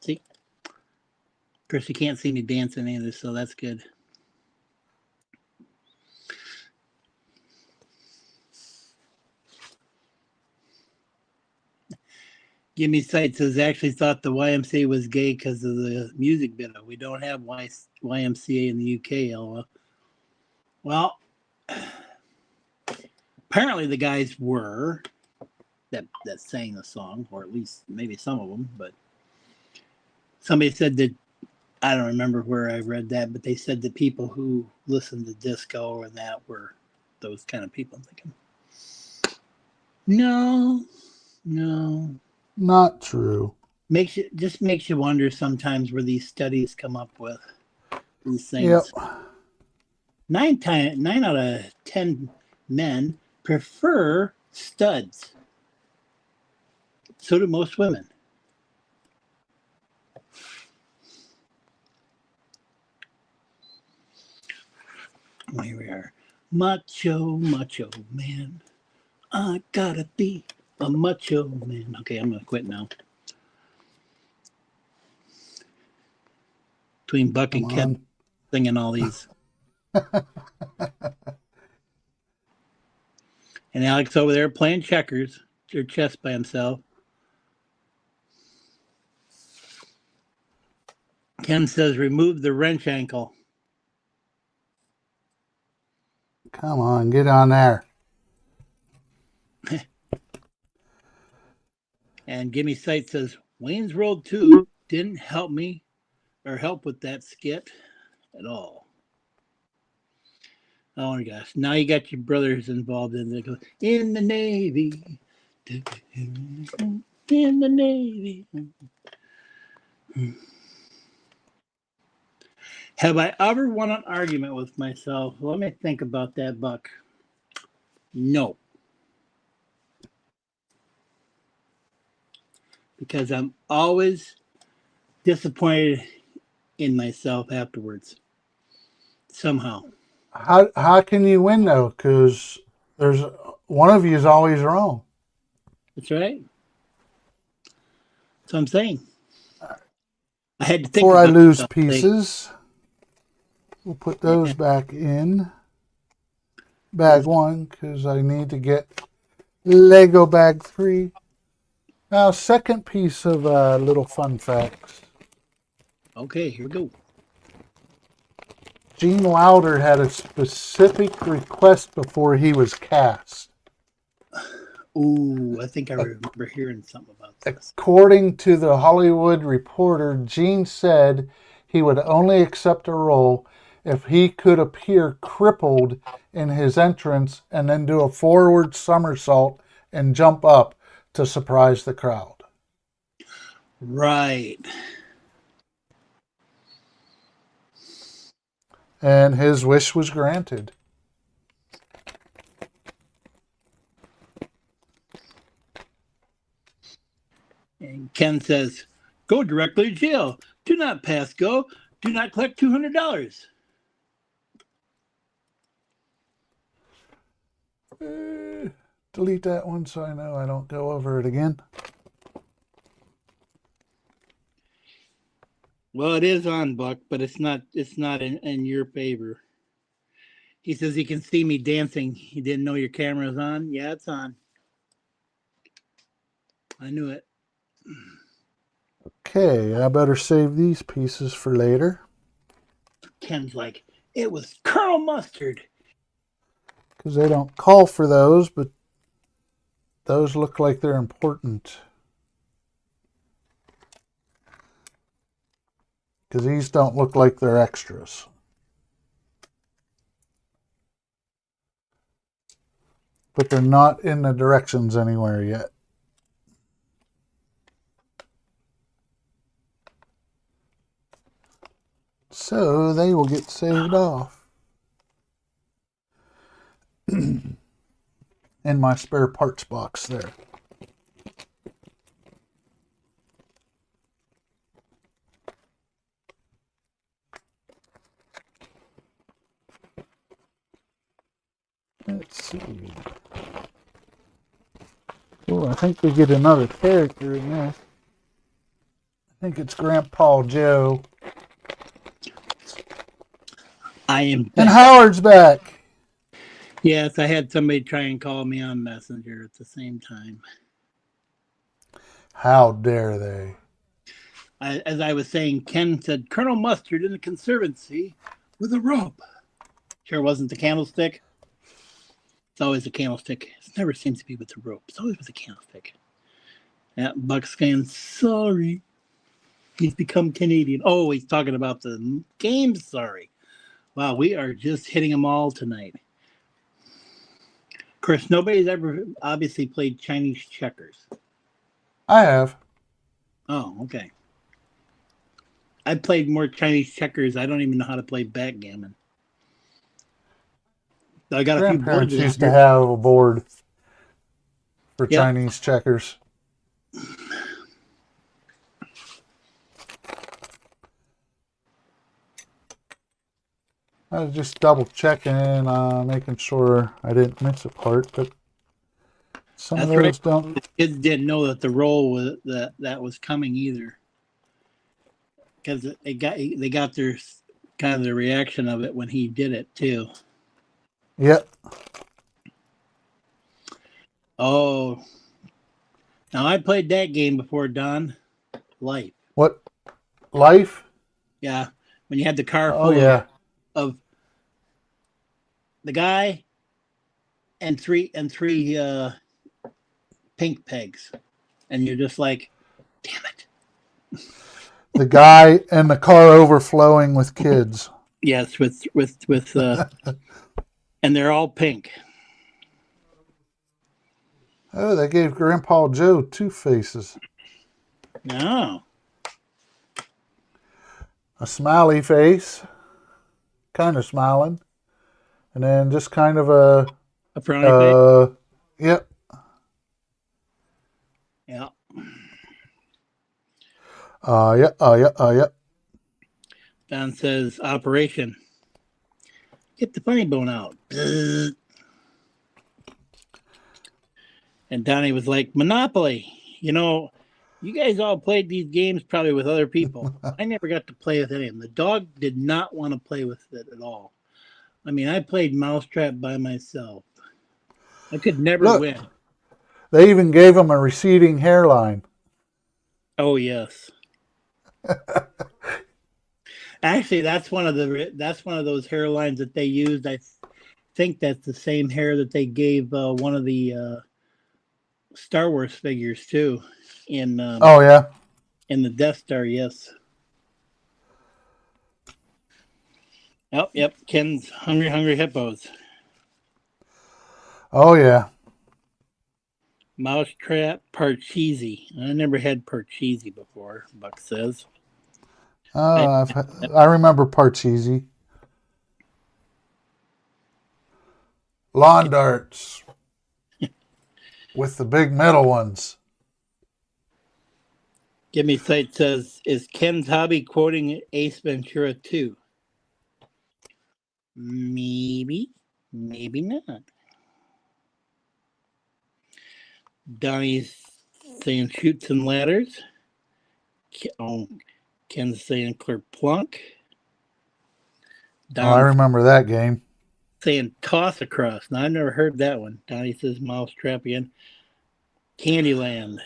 See? Of course, you can't see me dancing either, so that's good. Gimme Sight says actually thought the YMCA was gay because of the music video. We don't have YMCA in the UK, LOL. Well, apparently the guys were that sang the song, or at least maybe some of them. But somebody said that, I don't remember where I read that, but they said that people who listened to disco and that were those kind of people. I'm thinking, no. Not true. Makes you wonder sometimes where these studies come up with these Yep. things. 9 out of 10 men prefer studs. So do most women. Here we are. Macho man. I gotta be a macho man. Okay, I'm gonna quit now. Between Buck and Kevin singing all these. And Alex over there playing checkers or chess by himself. Ken says remove the wrench ankle. Come on, get on there. And Gimme Sight says Wayne's World 2 didn't help me or help with that skit at all. Oh my gosh. Now you got your brothers involved in it. In the Navy. In the Navy. Have I ever won an argument with myself? Let me think about that, Buck. No. Because I'm always disappointed in myself afterwards. Somehow. How can you win though? Because there's one of you is always wrong. That's right. That's what I'm saying. I had to think before I about lose stuff. pieces. We'll put those back in bag 1 because I need to get Lego bag 3. Now, second piece of little fun facts. Okay, here we go. Gene Wilder had a specific request before he was cast. Ooh, I think I remember hearing something about this. According to the Hollywood Reporter, Gene said he would only accept a role if he could appear crippled in his entrance and then do a forward somersault and jump up to surprise the crowd. Right. And his wish was granted. And Ken says, go directly to jail. Do not pass go. Do not collect $200. Delete that one so I know I don't go over it again. Well, it is on, Buck, but it's not in your favor. He says he can see me dancing. He didn't know your camera's on. Yeah, it's on. I knew it. Okay, I better save these pieces for later. Ken's like, it was Colonel Mustard. Because they don't call for those, but those look like they're important. Because these don't look like they're extras. But they're not in the directions anywhere yet. So they will get saved off in my spare parts box there. Let's see. Oh, I think we get another character in this. I think it's Grandpa Joe. I am back. And Howard's back. Yes, I had somebody try and call me on Messenger at the same time. How dare they? As I was saying, Ken said, Colonel Mustard in the Conservancy with a rope. Sure wasn't the candlestick? It's always a candlestick. It never seems to be with the rope. It's always with a candlestick. That Buck's saying, sorry. He's become Canadian. Oh, he's talking about the game, sorry. Wow, we are just hitting them all tonight. course, nobody's ever obviously played Chinese checkers. I have. Oh, okay. I played more Chinese checkers. I don't even know how to play backgammon. I got a few boards. Grandparents used to have a board for Yep. Chinese checkers. I was just double checking, making sure I didn't miss a part, but some of those don't. The kids didn't know that the roll was that was coming either, because they got their kind of the reaction of it when he did it too. Yep. Oh, now I played that game before, Don. Life. What? Life? Yeah, when you had the car Oh full yeah. of the guy and three pink pegs, and you're just like, damn it. The guy and the car overflowing with kids. Yes, with and they're all pink. Oh, they gave Grandpa Joe 2 faces. No. A smiley face, kind of smiling, and then just kind of a frowny face? Yep. Yeah. Yep. Don says, Operation. Get the funny bone out. And Donnie was like, Monopoly. You know, you guys all played these games probably with other people. I never got to play with any of them. The dog did not want to play with it at all. I mean, I played Mousetrap by myself. I could never win. They even gave him a receding hairline. Oh, yes. Actually, that's one of those hairlines that they used. I think that's the same hair that they gave one of the Star Wars figures too. In oh yeah, in the Death Star. Yes. Yep. Ken's Hungry Hippos. Oh yeah. Mousetrap, Parcheesi. I never had Parcheesi before. Buck says. I remember Parcheesi. Lawn darts with the big metal ones. Give Me Sight says, is Ken's hobby quoting Ace Ventura 2? Maybe not. Donnie's saying Chutes and Ladders. Ken's saying Kerplunk. I remember that game. Saying Toss Across. Now, I've never heard that one. Donnie says Mousetrap again. Candyland.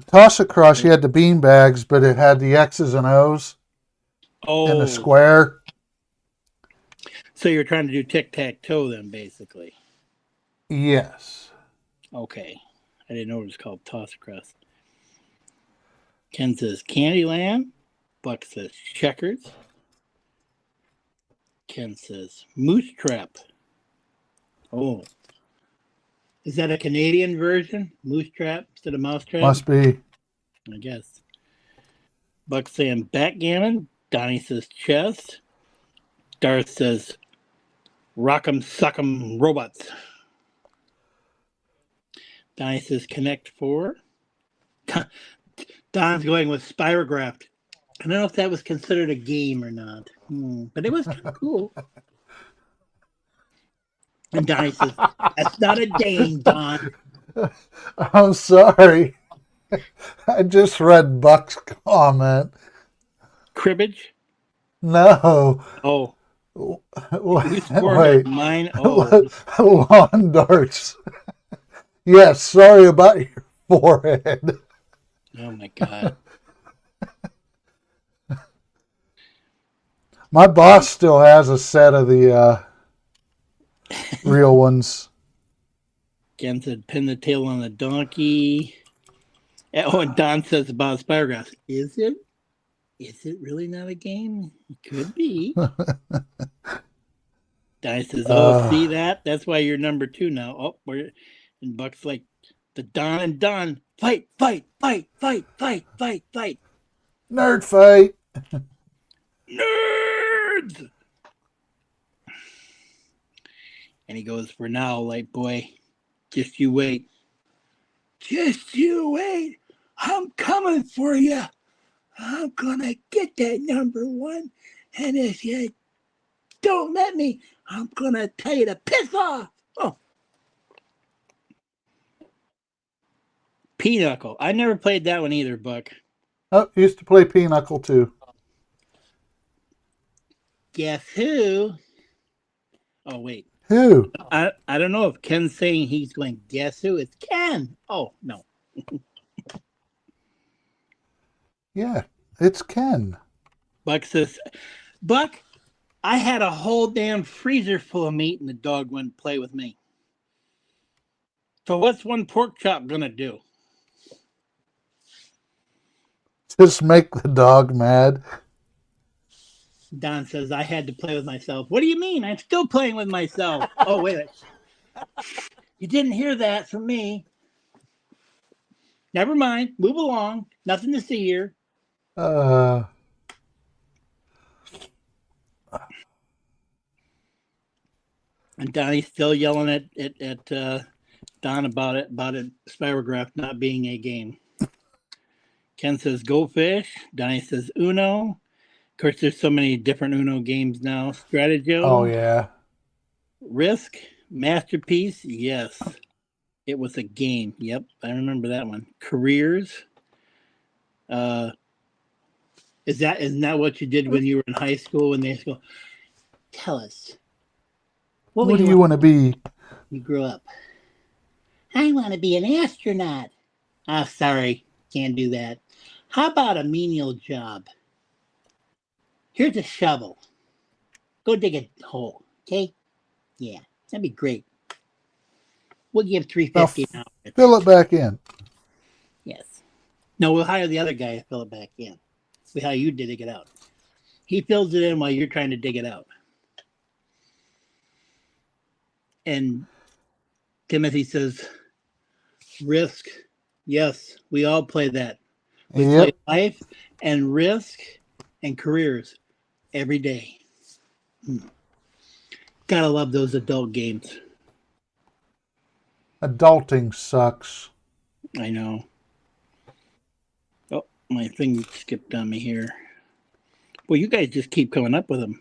Toss Across, you had the bean bags, but it had the X's and O's in the square. So you're trying to do tic-tac-toe then, basically. Yes. Okay. I didn't know it was called Toss Across. Ken says Candyland. Buck says Checkers. Ken says Mousetrap. Oh. Is that a Canadian version? Mousetrap instead of Mousetrap? Must be. I guess. Buck saying Backgammon. Donnie says Chess. Darth says Rock'em Sock'em Robots. Donnie says Connect 4. Don's going with Spirograph. I don't know if that was considered a game or not. But it was cool. And Donnie says, that's not a game, Don. I'm sorry. I just read Buck's comment. Cribbage? No. Oh. Wait. Mine? Oh. Lawn darts. Yes, sorry about your forehead. Oh, my God. My boss still has a set of the real ones. Ken said, pin the tail on the donkey. Oh, and Don says about Spirograph. Is it? Is it really not a game? It could be. Donnie says, "Oh, see that? That's why you're number 2 now." Oh, and Buck's like, "The Don and Don fight, fight, fight, fight, fight, fight, fight, Nerd fight. nerds!" And he goes, "For now, Light Boy, just you wait, just you wait. I'm coming for you. I'm gonna get that number 1, and if you don't let me, I'm gonna tell you to piss off." Oh, Pinochle. I never played that one either, Buck. Oh, used to play Pinochle too. Guess who? Oh, wait. Who? I don't know if Ken's saying he's going, guess who? It's Ken. Oh, no. Yeah, it's Ken. Buck says, "Buck, I had a whole damn freezer full of meat and the dog wouldn't play with me. So what's one pork chop going to do?" Just make the dog mad. Don says, "I had to play with myself." "What do you mean? I'm still playing with myself." "Oh, wait. You didn't hear that from me." "Never mind. Move along. Nothing to see here." Uh, And Donnie's still yelling at Don about a spirograph not being a game. Ken says, "Go fish." Donnie says, "Uno." Of course, there's so many different Uno games now. Strategio. oh yeah. Risk. Masterpiece. Yes. It was a game. Yep, I remember that one. Careers. Isn't that what you did when you were in high school? When they go, "Tell us, What do you want to be? when you grow up?" "I want to be an astronaut." "Oh, sorry, can't do that." "How about a menial job? Here's a shovel. Go dig a hole, okay?" "Yeah, that'd be great. We'll give Now $3.50 an hour." fill it back in. "Yes." "No, we'll hire the other guy to fill it back in. We hire you to dig it out. He fills it in while you're trying to dig it out." And Timothy says, "Risk. Yes, we all play that. We play life and risk and careers every day." Gotta love those adult games. Adulting sucks. I know. Oh, my thing skipped on me here. Well, you guys just keep coming up with them.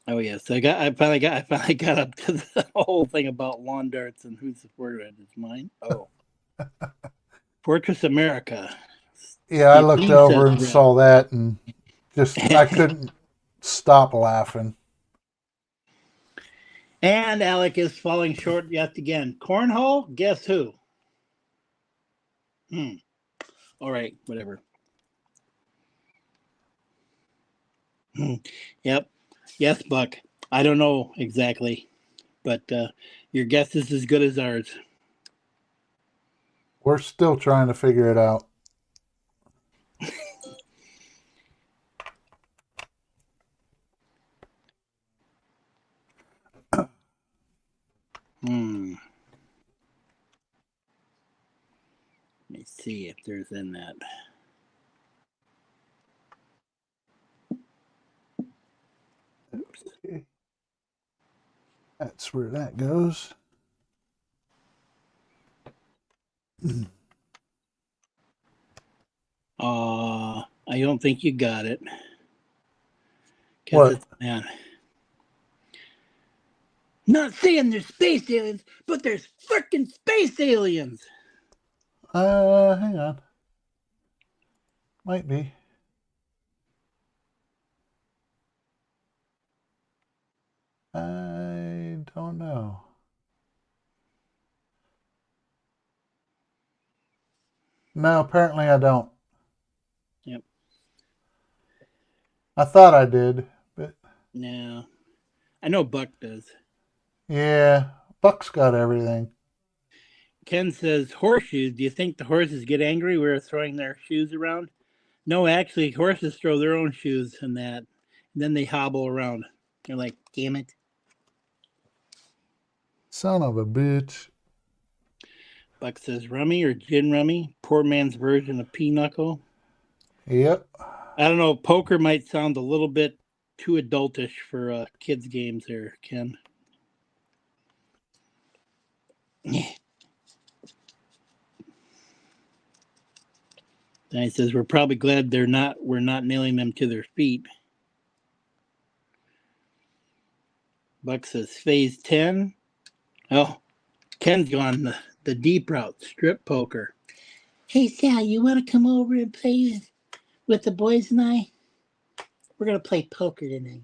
Oh yes, I finally got up to the whole thing about lawn darts and whose word is mine. Oh, Fortress America. Yeah, I looked over and saw that and just I couldn't stop laughing. And Alec is falling short yet again. Cornhole? Guess who? All right, whatever. Yep. Yes, Buck. I don't know exactly, but your guess is as good as ours. We're still trying to figure it out. Let me see if there's in that. Oops. Okay. That's where that goes. I don't think you got it. What? Man. Not saying there's space aliens, but there's freaking space aliens. Hang on. Might be. I don't know. No, apparently I don't. Yep. I thought I did, but no. I know Buck does. Yeah, Buck's got everything. Ken says, "Horseshoes. Do you think the horses get angry we're throwing their shoes around?" No, actually, horses throw their own shoes and that. And then they hobble around. You're like, damn it. Son of a bitch. Buck says rummy or gin rummy. Poor man's version of pinochle. Yep. I don't know. Poker might sound a little bit too adultish for kids' games there, Ken. And he says we're probably glad we're not nailing them to their feet. Buck says phase 10. Oh, Ken's gone the deep route, strip poker. Hey Sal, you want to come over and play with the boys and I? We're gonna play poker tonight.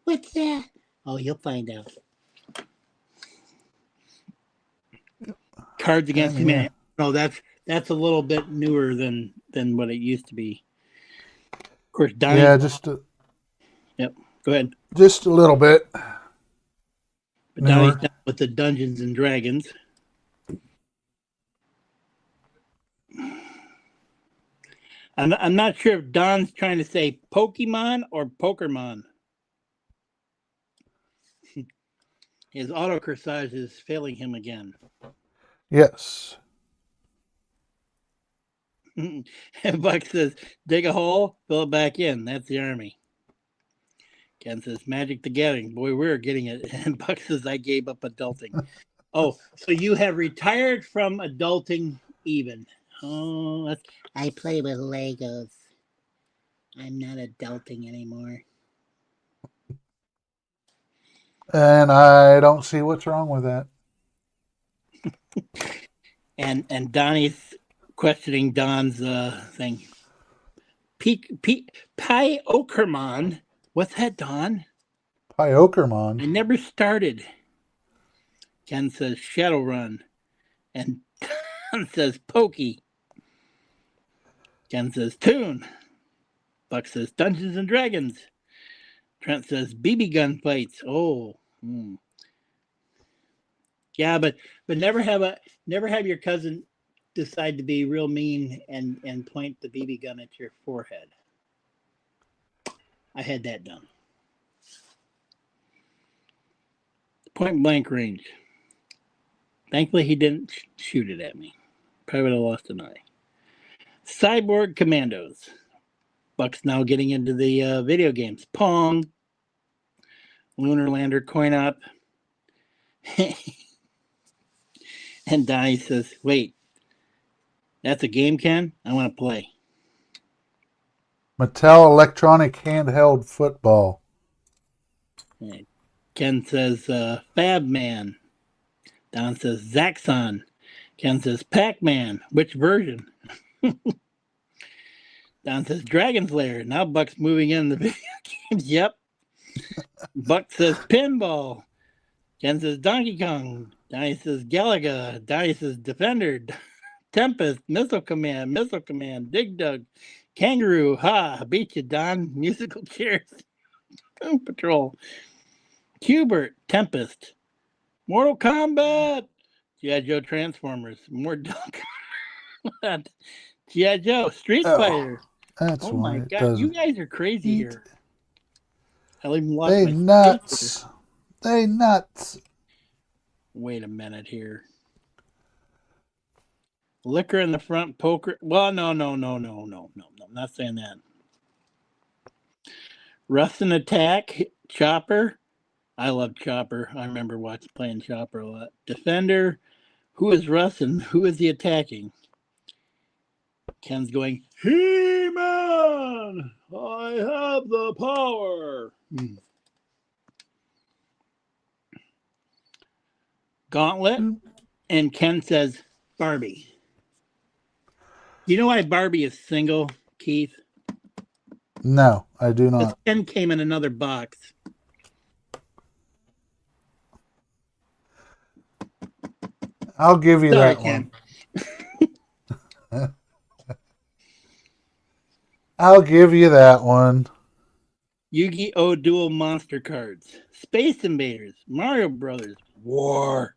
What's that? Oh, you'll find out. Cards Against Humanity. No, that's a little bit newer than what it used to be. Of course, Donnie. Yeah, just Yep. Go ahead. Just a little bit. But Donnie's done with the Dungeons and Dragons. I'm not sure if Don's trying to say Pokemon or Pokermon. His autocorsage is failing him again. Yes. And Buck says, dig a hole, fill it back in. That's the army. Ken says, Magic the Gathering. Boy, we're getting it. And Buck says, I gave up adulting. Oh, so you have retired from adulting even. Oh, I play with Legos. I'm not adulting anymore. And I don't see what's wrong with that. And Donnie's questioning Don's thing. Pie Okermon. What's that, Don? Pyokermon. I never started. Ken says Shadowrun. And Don says Pokey. Ken says Toon. Buck says Dungeons and Dragons. Trent says BB gun fights. Oh. Yeah, but never have your cousin decide to be real mean and point the BB gun at your forehead. I had that done. Point blank range. Thankfully, he didn't shoot it at me. Probably would have lost an eye. Cyborg Commandos. Buck's now getting into the video games. Pong. Lunar Lander coin op. And Donnie says, wait, that's a game, Ken? I want to play. Mattel Electronic Handheld Football. Ken says, Fab Man. Don says, Zaxxon. Ken says, Pac-Man. Which version? Don says, Dragon's Lair. Now Buck's moving in the video games. Yep. Buck says, Pinball. Ken says, Donkey Kong. Donnie says, Galaga. Donnie says, Defender. Tempest. Missile Command. Dig Dug. Kangaroo. Ha. Beat you, Don. Musical chairs. Patrol. Hubert. Tempest. Mortal Kombat. G.I. Joe Transformers. More Dunk. G.I. Joe Street Fighter. That's oh my God. You guys are crazy here. I even lost they my nuts. here. They nuts. Wait a minute here. Liquor in the front, poker. Well, no. I'm not saying that. Rustin Attack, Chopper. I love Chopper. I remember playing Chopper a lot. Defender. Who is Rustin? Who is he attacking? Ken's going, He-Man! I have the power. Gauntlet. And Ken says, Barbie. You know why Barbie is single, Keith? No, I do not. Ken came in another box. I'll give you Sorry, that Ken. one. I'll give you that one. Yu-Gi-Oh! Dual Monster Cards. Space Invaders. Mario Brothers. War.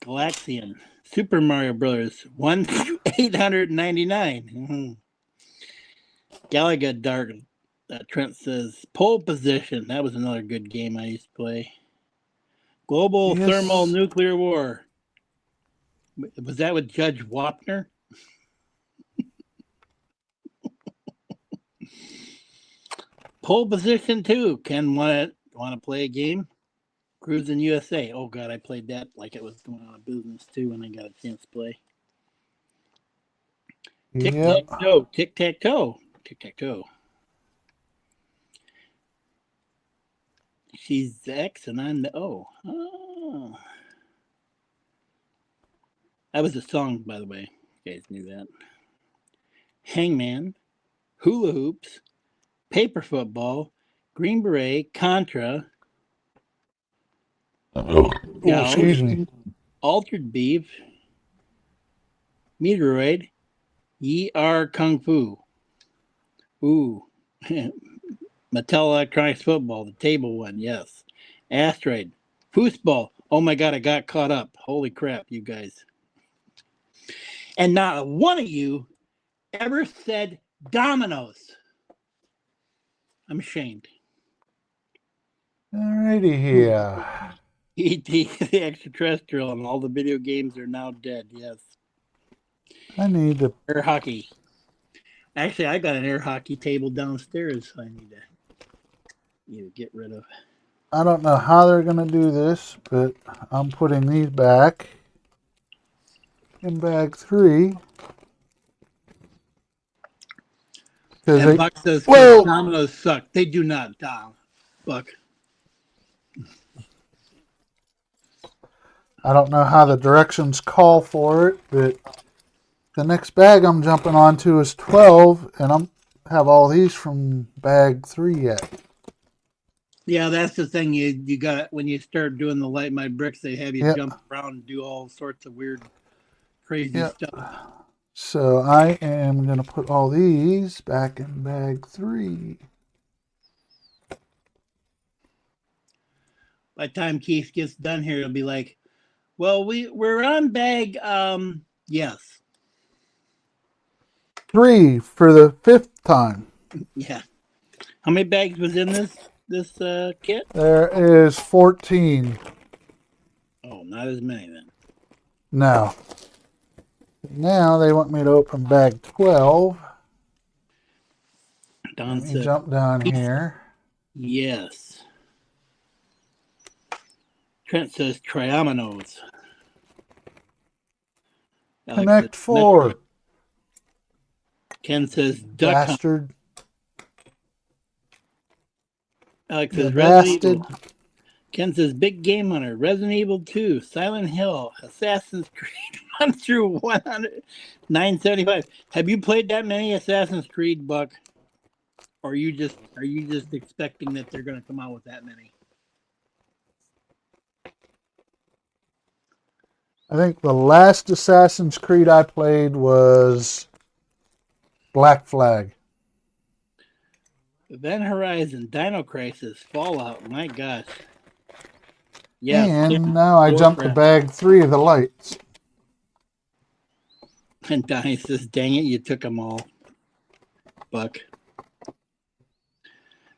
Galaxian. Super Mario Brothers. 1 through 899. Galaga Dark. Trent says pole position. That was another good game I used to play. Global Yes. thermonuclear war. Was that with Judge Wapner? Pole position too. Ken want to play a game? Cruising USA. Oh God, I played that like it was going out of business too when I got a chance to play. Tic Yep. tac toe. Tic tac toe. Tic tac toe. She's the X and I'm the O. Oh. That was a song, by the way. You guys knew that. Hangman, hula hoops, paper football, Green Beret, Contra. Oh, excuse me. Altered beef, meteoroid, ye are kung fu. Ooh. Mattel Electronics Football, the table one, yes. Asteroid, foosball. Oh my God, I got caught up. Holy crap, you guys. And not one of you ever said dominoes. I'm ashamed. Alrighty here. E.T. the extraterrestrial and all the video games are now dead, yes. I need to... Air hockey. Actually, I got an air hockey table downstairs I need to get rid of. I don't know how they're going to do this, but I'm putting these back in bag 3. And Buck says, dominoes suck. They do not, Buck. I don't know how the directions call for it, but the next bag I'm jumping onto is 12, and I'm have all these from bag 3 yet. Yeah, that's the thing you got when you start doing the LightMyBricks. They have you jump around and do all sorts of weird, crazy stuff. So I am going to put all these back in bag 3. By the time Keith gets done here, it'll be like, well, we're on bag, yes. 3 for the 5th time. Yeah. How many bags was in this kit? There is 14. Oh, not as many then. No. Now they want me to open bag 12. Don Let me jump down here. Yes. Trent says triamonos. Connect 4. Ken says duck Bastard. Alex says Resident Evil. Ken says Big Game Hunter, Resident Evil 2, Silent Hill, Assassin's Creed 1 through 975. Have you played that many Assassin's Creed, Buck? Or are you just expecting that they're going to come out with that many? I think the last Assassin's Creed I played was Black Flag. Event Horizon, Dino Crisis, Fallout, my gosh. Yes. And now I jump to bag 3 of the lights. And Donnie says, dang it, you took them all. Buck.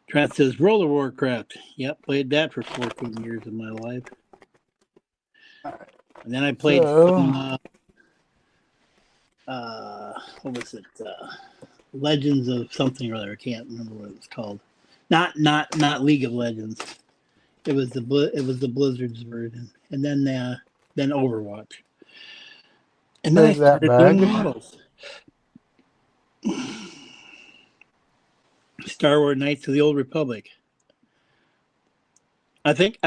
Trent says, World of Warcraft. Yep, played that for 14 years of my life. And then I played some, what was it? Legends of something or other. I can't remember what it was called. Not League of Legends. It was the Blizzard's version, and then Overwatch, and then I started doing models. Star Wars: Knights of the Old Republic. I think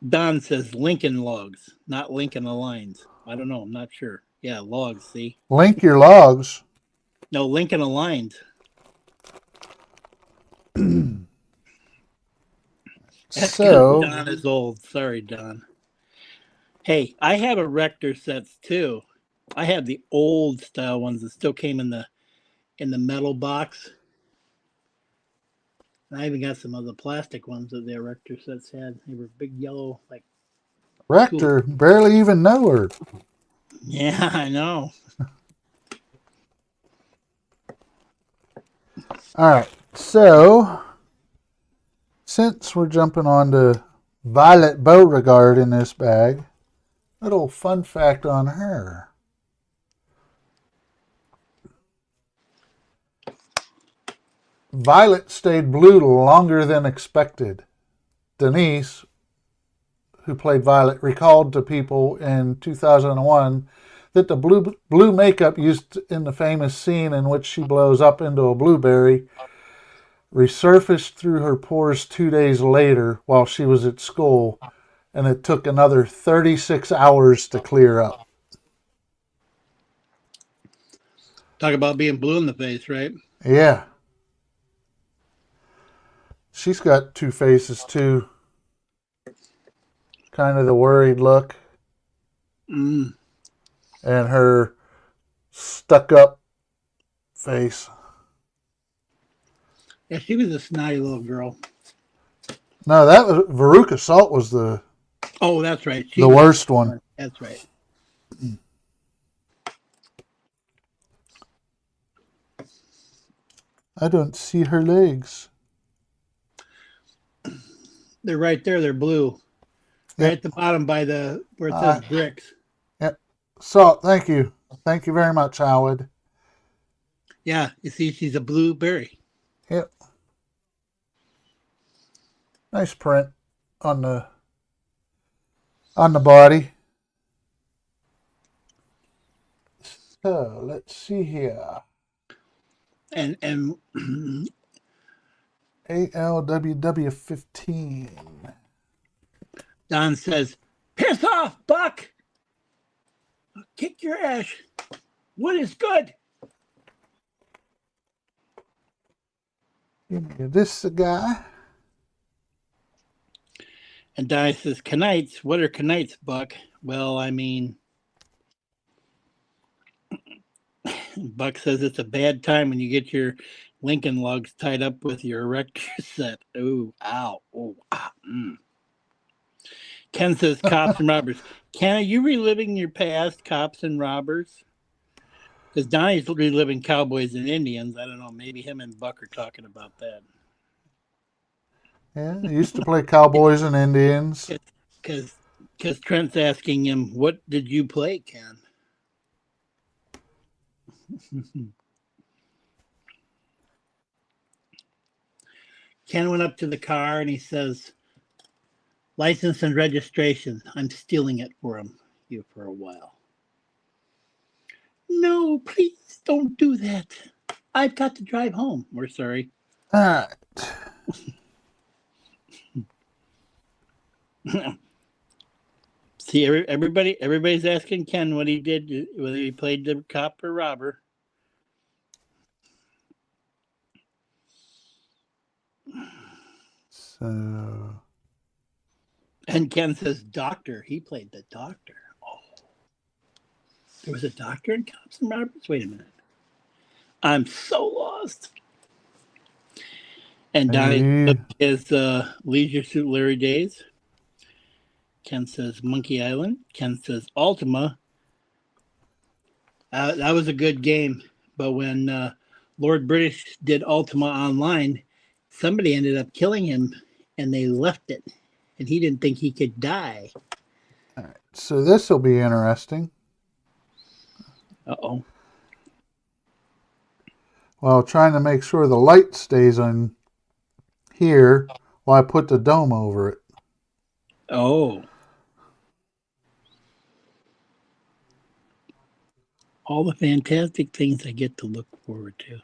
Don says Lincoln Logs, not Lincoln Alliance. I don't know. I'm not sure. Yeah, logs. See, link your logs. No, Lincoln Alliance. So Don is old. Sorry, Don. Hey, I have erector sets too. I have the old style ones that still came in the metal box. And I even got some of the plastic ones that the erector sets had. They were big yellow, like Rector, barely even know her. Yeah, I know. All right. So, since we're jumping on to Violet Beauregard in this bag, little fun fact on her. Violet stayed blue longer than expected. Denise, who played Violet, recalled to people in 2001 that the blue makeup used in the famous scene in which she blows up into a blueberry resurfaced through her pores 2 days later while she was at school, and it took another 36 hours to clear up. Talk about being blue in the face, right? Yeah. She's got two faces too. Kind of the worried look. Mm. And her stuck up face. Yeah, she was a snotty little girl. No, that was Veruca Salt was the that's right. the worst one. That's right. I don't see her legs. They're right there. They're blue. Right at the bottom by where it says bricks. Yep. Salt, thank you. Thank you very much, Howard. Yeah, you see, she's a blueberry. Yep. Nice print on the body. So let's see here. And ALWW15. Don says, "Piss off, Buck! I'll kick your ass. Wood is good." Give me this cigar. And Di says, "Knights? What are knights, Buck?" Well, I mean, Buck says it's a bad time when you get your Lincoln logs tied up with your erector set. Ooh, ow, oh, ah, mm. Ken says, "Cops and robbers." Ken, are you reliving your past, cops and robbers? Because Donnie's reliving cowboys and Indians. I don't know. Maybe him and Buck are talking about that. Yeah, I used to play cowboys and Indians. Because Trent's asking him, "What did you play, Ken?" Ken went up to the car and he says, "License and registration. I'm stealing it for you for a while." "No, please don't do that. I've got to drive home." We're sorry. All right. See, everybody's asking Ken what he did, whether he played the cop or robber. So. And Ken says, "Doctor." He played the doctor. Oh, there was a doctor in Cops and Robbers. Wait a minute. I'm so lost. And Donnie is Leisure Suit Larry Days. Ken says Monkey Island. Ken says Ultima. That was a good game, but when Lord British did Ultima Online, somebody ended up killing him, and they left it, and he didn't think he could die. All right, so this will be interesting. Uh-oh. Well, trying to make sure the light stays on here while I put the dome over it. Oh. All the fantastic things I get to look forward to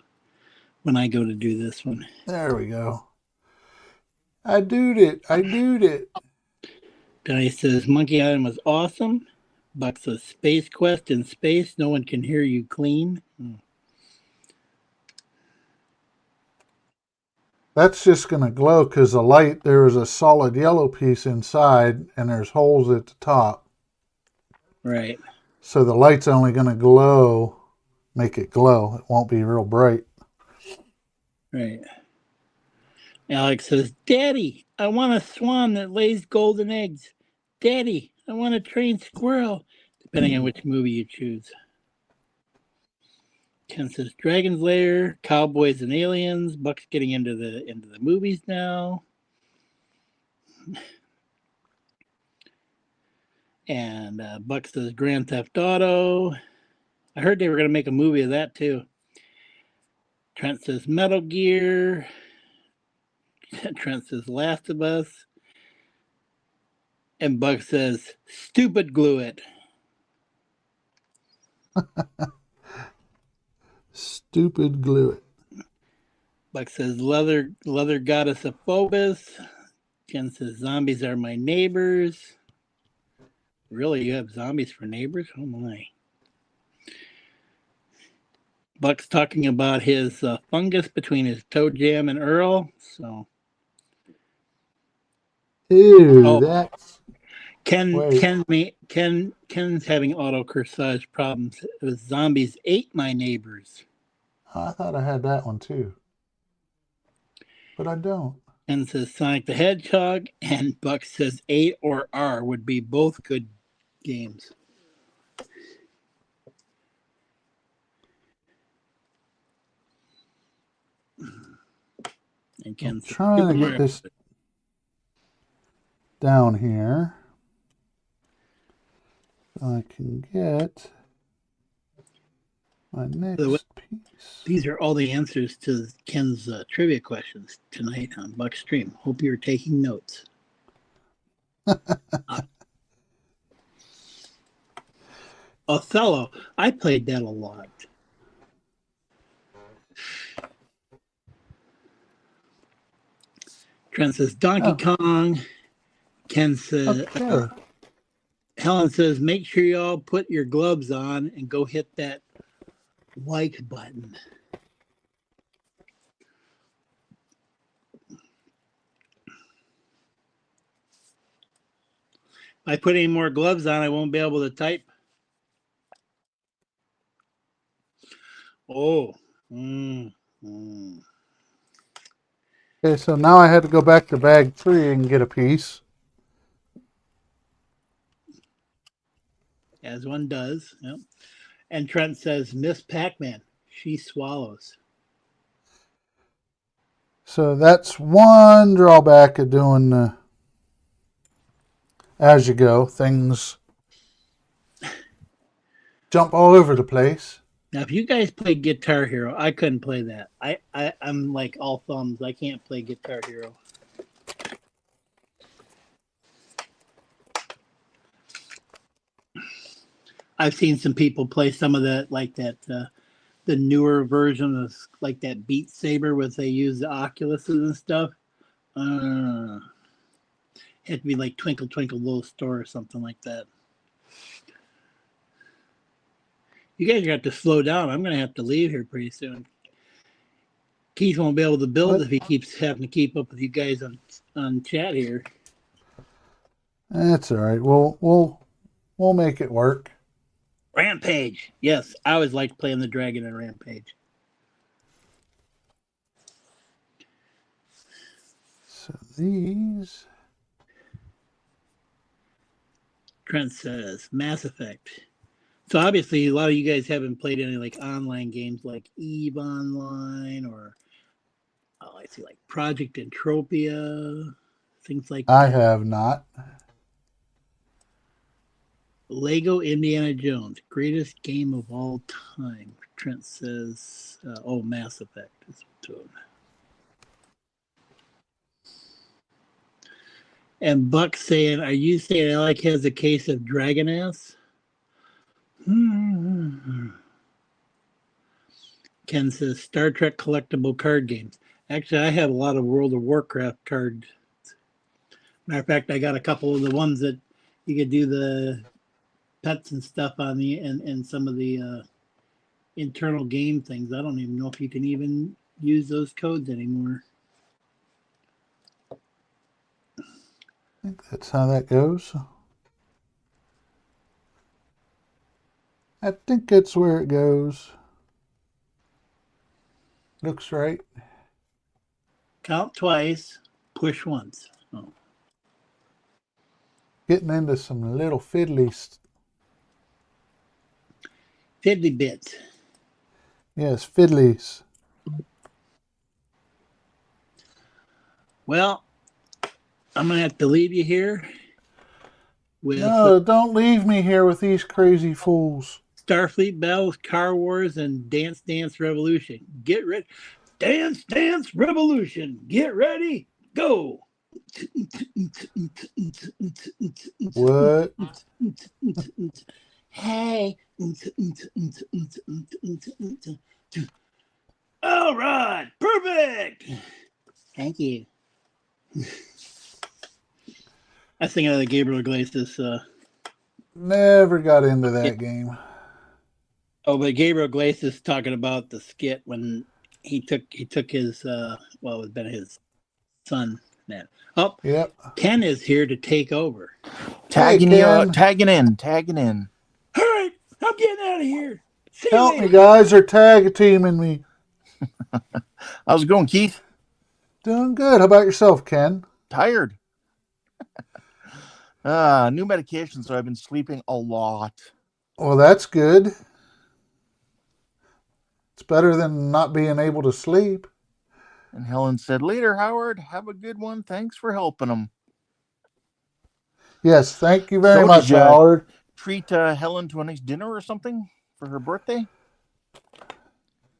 when I go to do this one. There we go. I doed it. Donnie says Monkey Island was awesome. Buck says Space Quest in space. No one can hear you clean. That's just going to glow because the light, there is a solid yellow piece inside and there's holes at the top. Right. So the light's only going to glow, make it glow. It won't be real bright. Right. Alex says, "Daddy, I want a swan that lays golden eggs. Daddy, I want a trained squirrel," depending on which movie you choose. Ken says Dragon's Lair, Cowboys and Aliens. Buck's getting into the movies now. And Buck says Grand Theft Auto. I heard they were going to make a movie of that too. Trent says Metal Gear. Trent says Last of Us. And Buck says, stupid glue it. Stupid glue it. Buck says leather goddess of Phobos. Ken says zombies are my neighbors. Really, you have zombies for neighbors? Oh my. Buck's talking about his fungus between his toe jam and Earl. So. Ew, that's. Ken's having auto corsage problems. It was zombies ate my neighbors. I thought I had that one too, but I don't. Ken says Sonic the Hedgehog, and Buck says 8 or R would be both good games. And Ken's trying to get this down here so I can get my next piece. These are all the answers to Ken's trivia questions tonight on Buck Stream. Hope you're taking notes. Othello, I played that a lot. Trent says Donkey Kong. Ken says, Helen says, make sure you all put your gloves on and go hit that like button. If I put any more gloves on, I won't be able to type. Oh. Okay, so now I had to go back to bag 3 and get a piece. As one does. Yep. And Trent says, Miss Pac-Man, she swallows. So that's one drawback of doing as you go. Things jump all over the place. Now, if you guys play Guitar Hero, I couldn't play that. I'm like all thumbs. I can't play Guitar Hero. I've seen some people play some of that, like that, the newer version of like that Beat Saber, where they use the Oculuses and stuff. Had to be like Twinkle Twinkle Little Star or something like that. You guys got to slow down. I'm going to have to leave here pretty soon. Keith won't be able to build if he keeps having to keep up with you guys on chat here. That's all right. We'll make it work. Rampage. Yes, I always liked playing the dragon in Rampage. So these. Trent says Mass Effect. So obviously a lot of you guys haven't played any like online games like EVE Online or I see like Project Entropia, things like that. I have not. Lego Indiana Jones, greatest game of all time. Trent says, Mass Effect is to him. And Buck saying, are you saying Alec has a case of dragon ass? Ken says Star Trek collectible card games. Actually, I have a lot of World of Warcraft cards. Matter of fact, I got a couple of the ones that you could do the pets and stuff on the and some of the internal game things. I don't even know if you can even use those codes anymore. I think that's how that goes. I think that's where it goes. Looks right. Count twice, push once. Oh. Getting into some little fiddly bits. Yes, fiddlies. Well, I'm gonna have to leave you here with No, don't leave me here with these crazy fools. Starfleet Battles, Car Wars, and Dance Dance Revolution. Get ready. Dance Dance Revolution. Get ready. Go. What? Hey. All right. Perfect. Thank you. I was thinking of the Gabriel Iglesias. Never got into that game. Oh, but Gabriel Iglesias talking about the skit when he took his well, it was been his son. Man, oh, Yep. Ken is here to take over. Hey, Tagging Ken. tagging in. All right, I'm getting out of here. See you Help later. me, guys. They're tag teaming me. How's it going, Keith? Doing good. How about yourself, Ken? Tired. New medication, so I've been sleeping a lot. Well, that's good. It's better than not being able to sleep. And Helen said, "Later, Howard. Have a good one. Thanks for helping them." Yes, thank you very So much, did you Howard. treat Helen to a nice dinner or something for her birthday?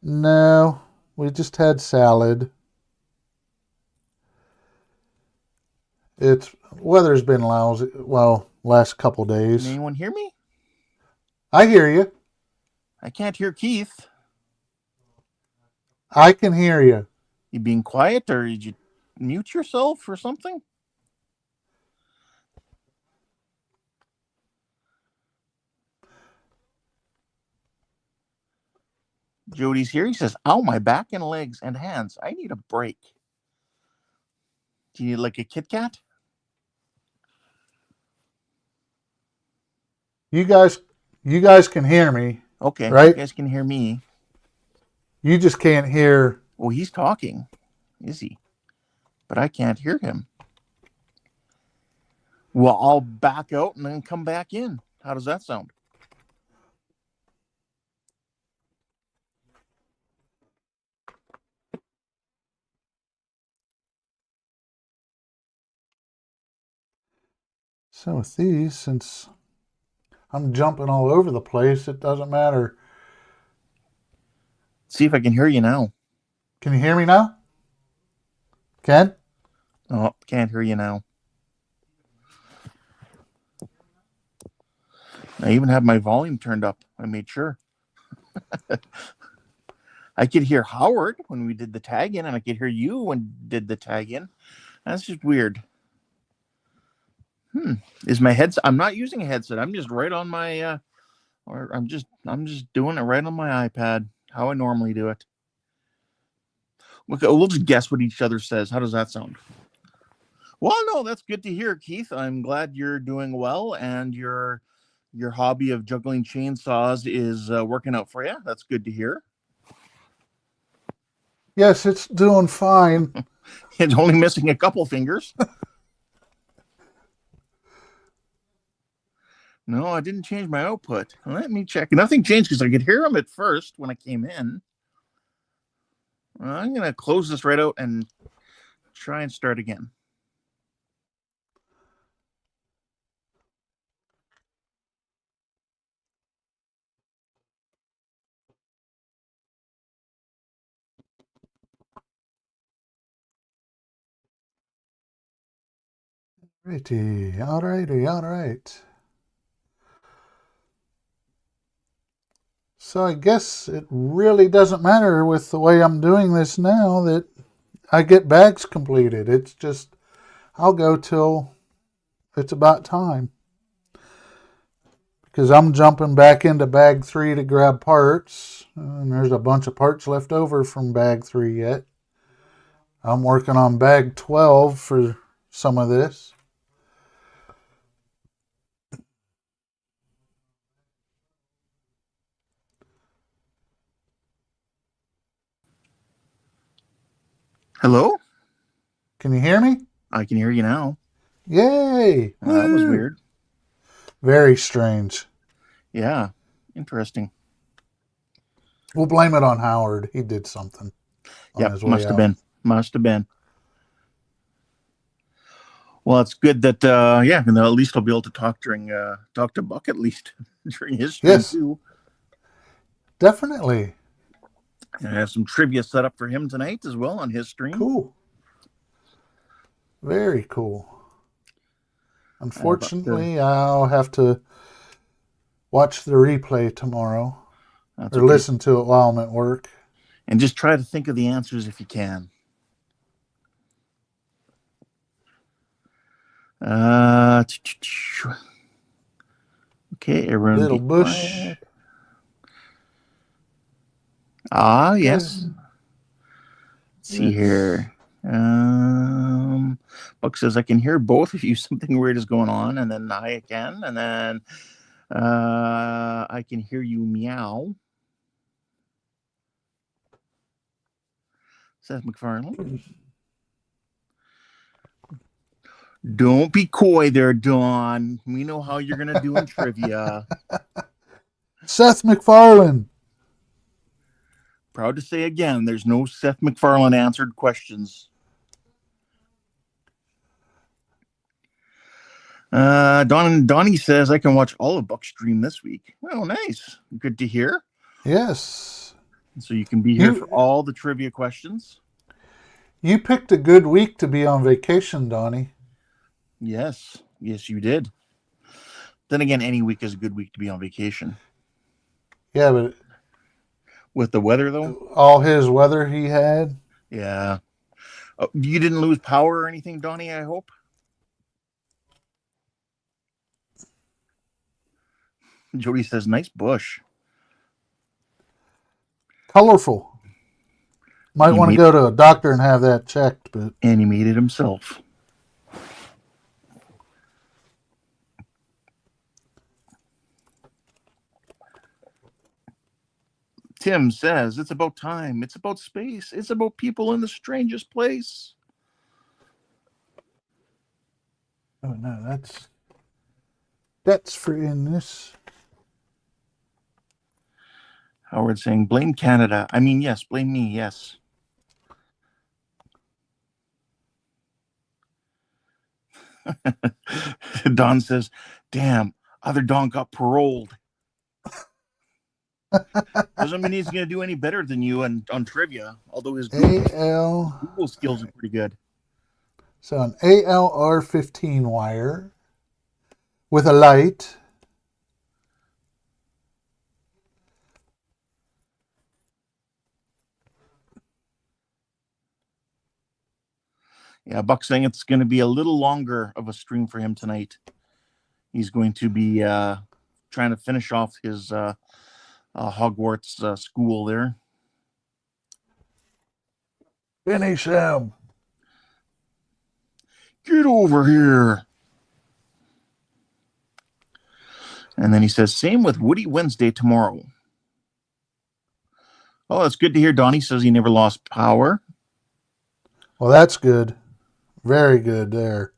No, we just had salad. It's weather's been lousy. Well, last couple Can days. anyone hear me? I hear you. I can't hear Keith. I can hear you. You being quiet, or did you mute yourself or something? Jody's here. He says, "Ow, my back and legs and hands. I need a break." Do you need like a Kit Kat? You guys can hear me, Okay, right? you guys can hear me. You just can't hear. Well, he's talking, is he? But I can't hear him. Well, I'll back out and then come back in. How does that sound? So with these, since I'm jumping all over the place, it doesn't matter. See if I can hear you now. Can you hear me now? Ken? Oh, can't hear you now. I even have my volume turned up. I made sure. I could hear Howard when we did the tag in, and I could hear you when did the tag in. That's just weird. Is my headset? I'm not using a headset. I'm just right on my or I'm just doing it right on my iPad, how I normally do it. Okay, we'll just guess what each other says. How does that sound? Well, no, that's good to hear, Keith. I'm glad you're doing well, and your hobby of juggling chainsaws is working out for you. That's good to hear. Yes, it's doing fine. It's only missing a couple fingers. No, I didn't change my output. Let me check. Nothing changed because I could hear them at first when I came in. I'm going to close this right out and try and start again. Alrighty, all right. So I guess it really doesn't matter with the way I'm doing this now that I get bags completed. It's just, I'll go till it's about time. Because I'm jumping back into bag 3 to grab parts. And there's a bunch of parts left over from bag 3 yet. I'm working on bag 12 for some of this. Hello? Can you hear me? I can hear you now. Yay! That was weird. Very strange. Yeah, interesting. We'll blame it on Howard. He did something on Yep, his way must have out. been. Must have been. Well, it's good that yeah, and at least I'll be able to talk to Buck at least during his stream Yes, too. definitely. And I have some trivia set up for him tonight as well on his stream. Cool. Very cool. Unfortunately, I'll have to watch the replay tomorrow or okay. listen to it while I'm at work. And just try to think of the answers if you can. Okay, everyone. Little Bush. Quiet. Ah, yes. Let's see here. Buck says I can hear both of you. Something weird is going on, and then I can, and then I can hear you meow. Seth MacFarlane. Don't be coy there, Dawn. We know how you're gonna do in trivia. Seth MacFarlane. Proud to say again, there's no Seth MacFarlane answered questions. Donnie says I can watch all of Buck's stream this week. Oh, nice. Good to hear. Yes. So you can be here for all the trivia questions. You picked a good week to be on vacation, Donnie. Yes. Yes, you did. Then again, any week is a good week to be on vacation. Yeah, but with the weather, though? All his weather he had? Yeah. Oh, you didn't lose power or anything, Donnie, I hope? Jody says, nice bush. Colorful. Might want to go to a doctor and have that checked. But and he made it himself. Tim says, it's about time. It's about space. It's about people in the strangest place. Oh, no, that's for in this. Howard saying, blame Canada. I mean, yes, blame me, yes. Don says, damn, other Don got paroled. Doesn't mean he's going to do any better than you on trivia, although his Google skills are pretty good. So an ALR15 wire with a light. Yeah, Buck's saying it's going to be a little longer of a stream for him tonight. He's going to be trying to finish off his Hogwarts school there. Finish him. Get over here. And then he says, same with Woody Wednesday tomorrow. Oh, that's good to hear. Donnie says he never lost power. Well, that's good. Very good there.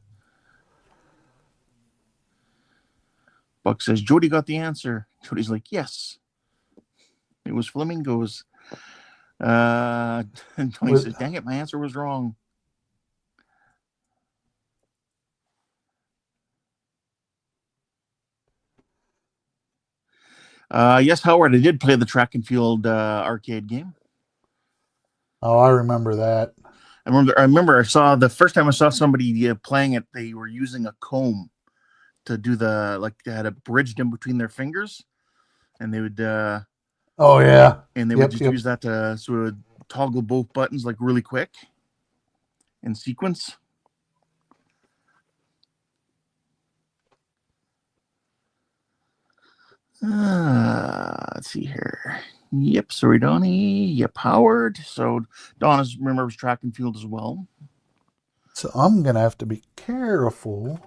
Buck says, Jody got the answer. Jody's like, yes. It was flamingos. Tony says, dang it, my answer was wrong. Yes, Howard, I did play the track and field arcade game. Oh, I remember that. I remember I saw the first time I saw somebody playing it, they were using a comb to do they had it bridged in between their fingers, and they would oh yeah, and they would just use that to sort of toggle both buttons like really quick in sequence. Let's see here. Yep, sorry, Donnie. Yep, Howard. So Don remembers track and field as well. So I'm gonna have to be careful.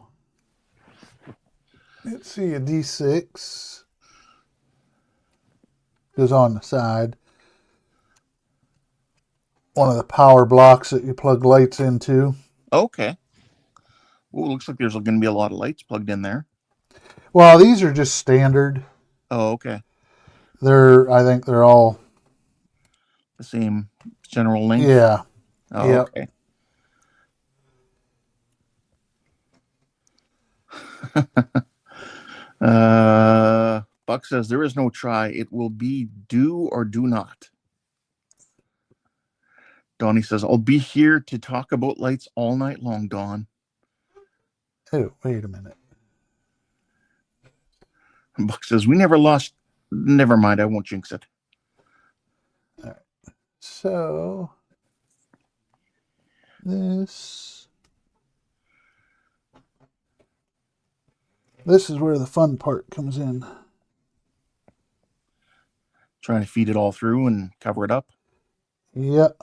Let's see, a D6 goes on the side. One of the power blocks that you plug lights into. Okay. Well, looks like there's going to be a lot of lights plugged in there. Well, these are just standard. Oh, okay. I think they're all The same general length? Yeah. Oh, Yep. okay. Buck says there is no try. It will be do or do not. Donnie says, I'll be here to talk about lights all night long, Dawn. Oh, wait a minute. And Buck says, we never lost. Never mind, I won't jinx it. All right. So this is where the fun part comes in. Trying to feed it all through and cover it up. Yep.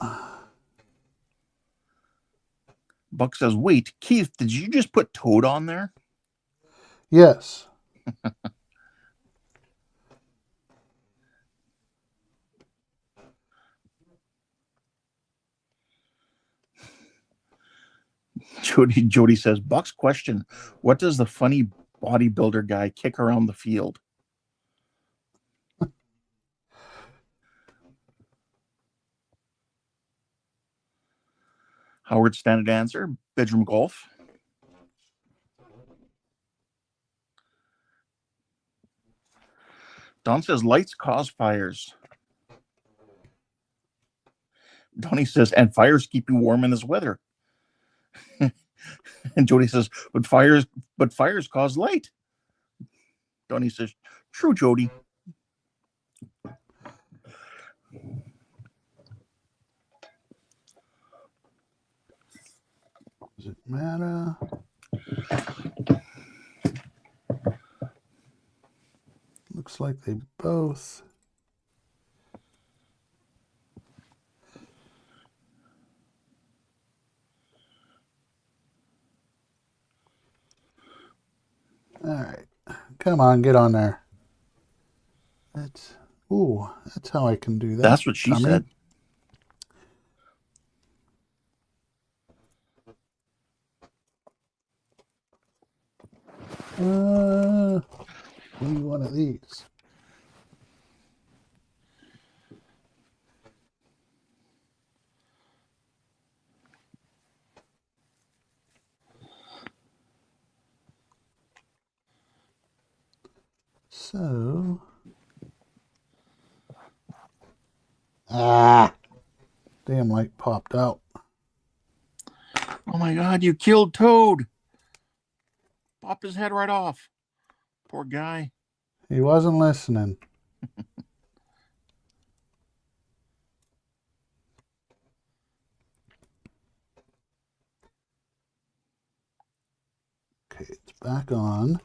Buck says, wait, Keith, did you just put Toad on there? Yes. Jody says, Buck's question, what does the funny bodybuilder guy kick around the field? Howard's standard answer, bedroom golf. Don says, lights cause fires. Donnie says, and fires keep you warm in this weather. And Jody says, but fires cause light. Donnie says, true, Jody. Does it matter? Looks like they both. All right. Come on, get on there. That's how I can do that. That's what she Tommy. said. We need one of these. So, damn light popped out. Oh my God, you killed Toad. Popped his head right off. Poor guy. He wasn't listening. Okay, it's back on.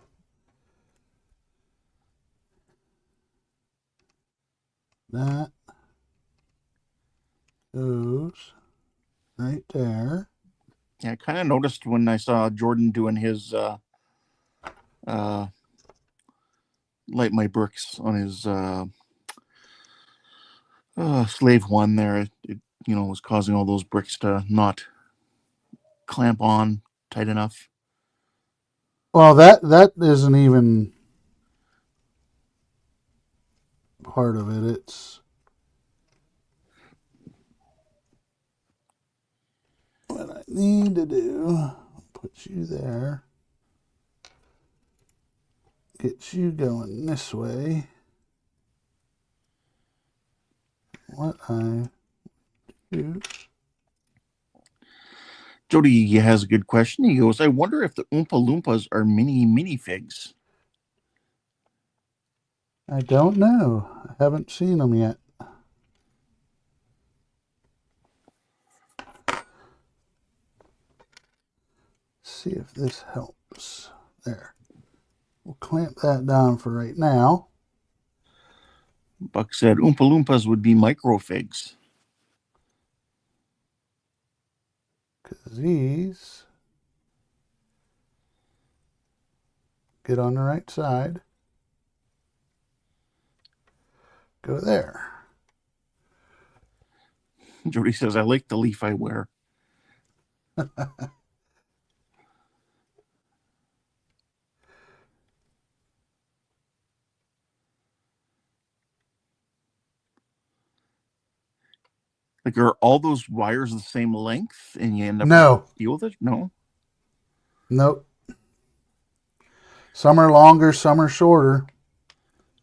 That goes right there. Yeah, I kind of noticed when I saw Jordan doing his LightMyBricks on his slave one there. It was causing all those bricks to not clamp on tight enough. Well, that isn't even part of it. It's what I need to do. Put you there. Get you going this way. What I do. Jody has a good question. He goes, I wonder if the Oompa Loompas are mini minifigs. I don't know. I haven't seen them yet. See if this helps. There. We'll clamp that down for right now. Buck said Oompa Loompas would be microfigs. Because these get on the right side. Go there. Jody says, I like the leaf I wear. Like, are all those wires the same length and you end up No. deal with it? No. Nope. Some are longer, some are shorter.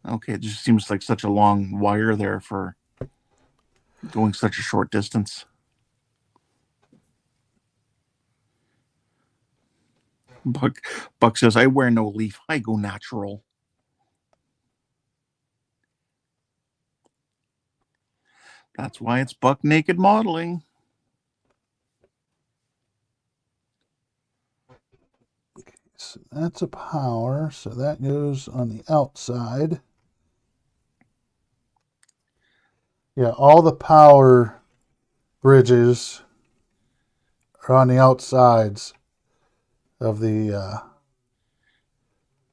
Okay, it just seems like such a long wire there for going such a short distance. Buck says, I wear no leaf. I go natural. That's why it's buck naked modeling. So that's a power, so that goes on the outside. Yeah, all the power bridges are on the outsides of the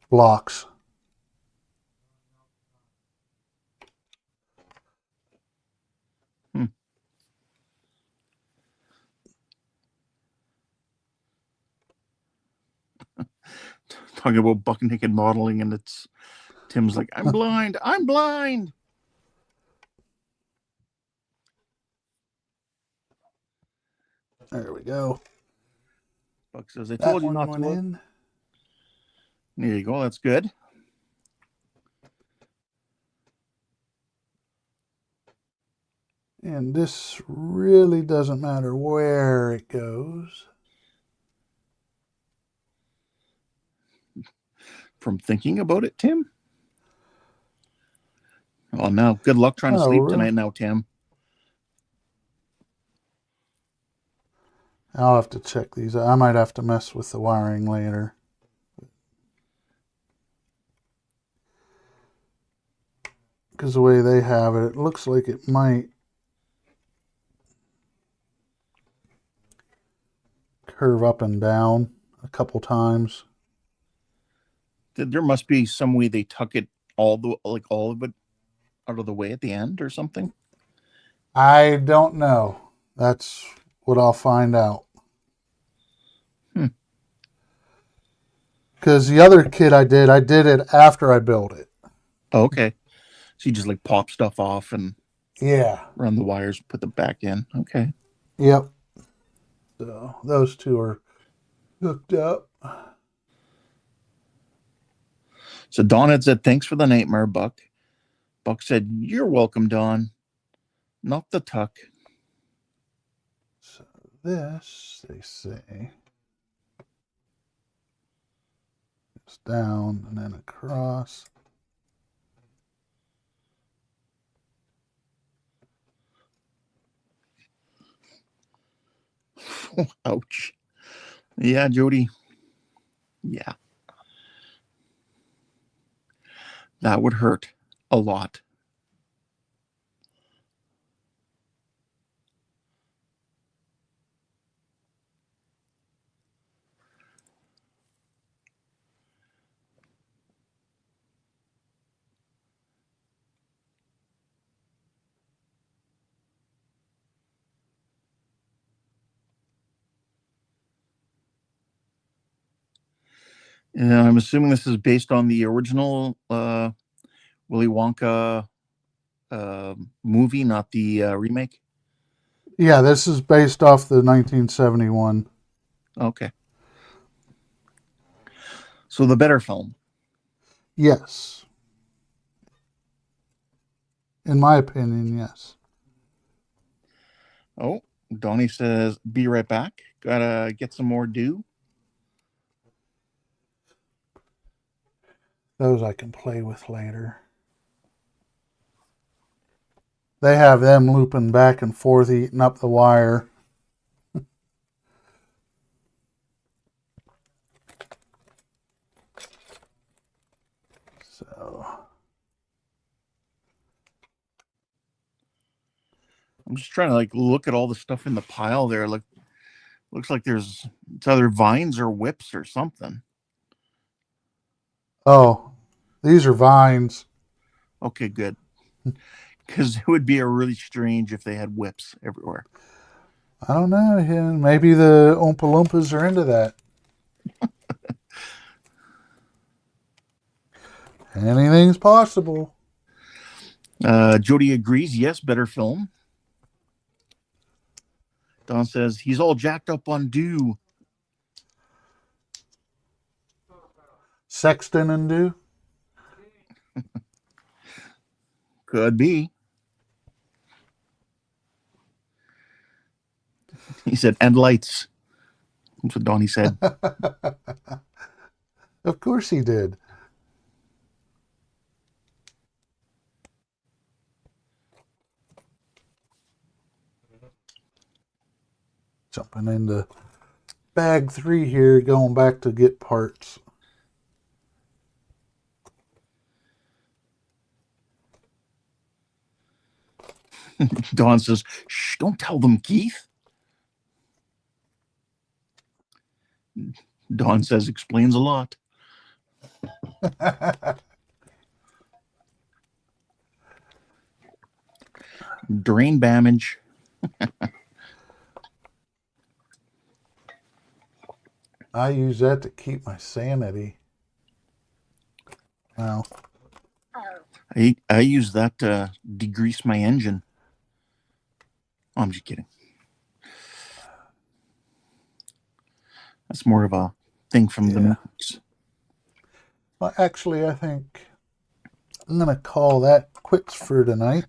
blocks. Talking about buck naked modeling, and it's Tim's like, I'm blind. I'm blind. There we go. Buck says, I That told you one not to went look. in. There you go. That's good. And this really doesn't matter where it goes. From thinking about it, Tim? Oh, no. Good luck trying to sleep tonight now, Tim. I'll have to check these. I might have to mess with the wiring later. Because the way they have it, it looks like it might curve up and down a couple times. There must be some way they tuck it all of it out of the way at the end or something. I don't know. That's what I'll find out. Because the other kit I did it after I built it. Oh, okay. So you just like pop stuff off and run the wires, put them back in. Okay. Yep. So those two are hooked up. So Don had said, thanks for the nightmare, Buck. Buck said, you're welcome, Don. Not the tuck. So this, they say, it's down and then across. Ouch. Yeah, Jody. Yeah. That would hurt a lot. And I'm assuming this is based on the original Willy Wonka movie, not the remake. Yeah, this is based off the 1971. Okay. So the better film. Yes. In my opinion, yes. Oh, Donnie says, be right back. Gotta get some more dew. Those I can play with later. They have them looping back and forth, eating up the wire. So I'm just trying to like look at all the stuff in the pile there. Like, looks like it's either vines or whips or something. oh, these are vines. Okay, good. Because it would be really strange if they had whips everywhere. I don't know. Maybe the Oompa Loompas are into that. Anything's possible. Jody agrees. Yes, better film. Don says he's all jacked up on dew. Sexton and do. Could be. He said, and lights. That's what Donnie said. Of course he did. Jumping into bag 3 here, going back to get parts. Don says, shh, don't tell them, Keith. Don says, explains a lot. Drain damage. I use that to keep my sanity. Wow. I use that to degrease my engine. Oh, I'm just kidding. That's more of a thing from the movies. Well, actually, I think I'm going to call that quits for tonight.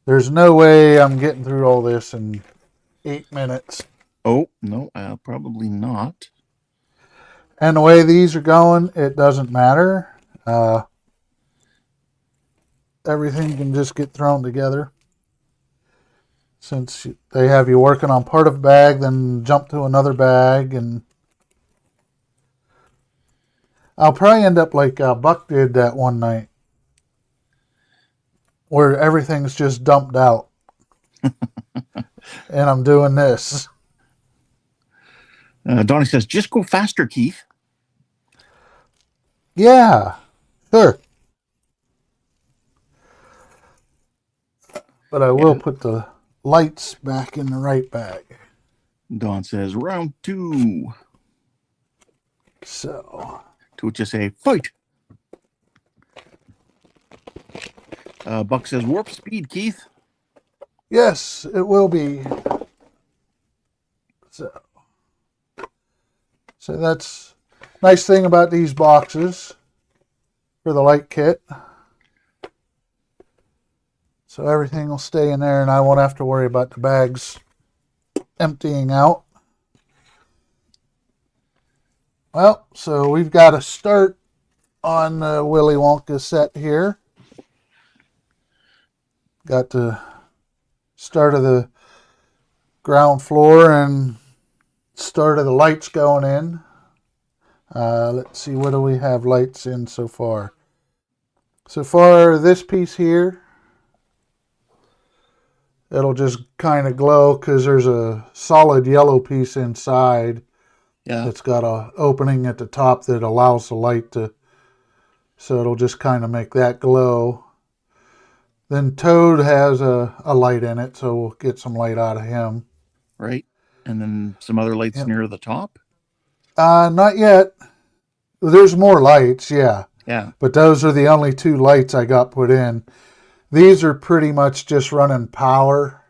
There's no way I'm getting through all this in 8 minutes. Oh, no, probably not. And the way these are going, it doesn't matter. Everything can just get thrown together. Since they have you working on part of a bag, then jump to another bag, and I'll probably end up like Buck did that one night, where everything's just dumped out. And I'm doing this. Donnie says, just go faster, Keith. Yeah, sure. But I will put the lights back in the right bag. Don says, round 2. So, To which I say, fight. Buck says, warp speed, Keith. yes, it will be. So that's nice thing about these boxes for the light kit. So everything will stay in there and I won't have to worry about the bags emptying out. Well, so we've got a start on the Willy Wonka set here. Got the start of the ground floor and start of the lights going in. Let's see, what do we have lights in so far? So far, this piece here, it'll just kind of glow because there's a solid yellow piece inside. Yeah. It's got a opening at the top that allows the light to, so it'll just kind of make that glow. Then Toad has a light in it, so we'll get some light out of him. Right. And then some other lights near the top. Not yet. There's more lights, yeah. Yeah. But those are the only 2 lights I got put in. These are pretty much just running power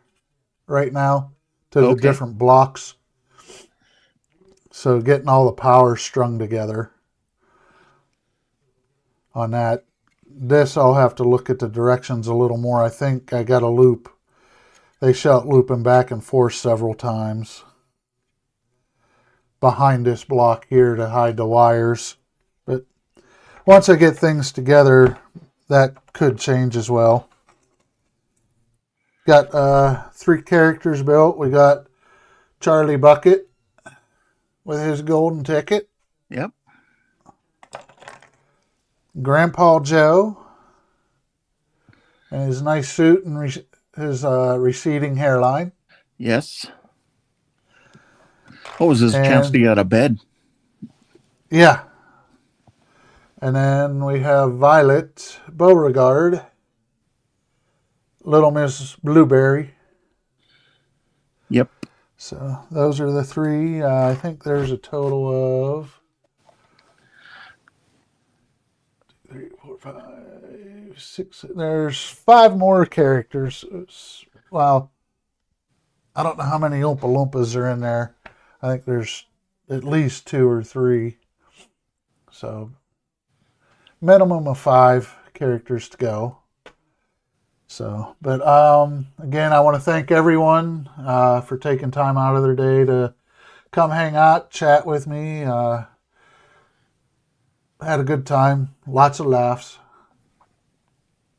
right now to the different blocks. So getting all the power strung together on that. This I'll have to look at the directions a little more. I think I got a loop. They shout looping back and forth several times behind this block here to hide the wires. But once I get things together, that could change as well. Got 3 characters built. We got Charlie Bucket with his golden ticket. Yep. Grandpa Joe and his nice suit and his receding hairline. Yes. What was his chance to get out of bed? Yeah. And then we have Violet Beauregard, Little Miss Blueberry. Yep. So those are the 3. I think there's a total of 3, 4, 5, 6. There's 5 more characters. Well, I don't know how many Oompa Loompas are in there. I think there's at least 2 or 3. So, minimum of 5 characters to go. So, but again, I want to thank everyone for taking time out of their day to come hang out, chat with me. Had a good time, lots of laughs.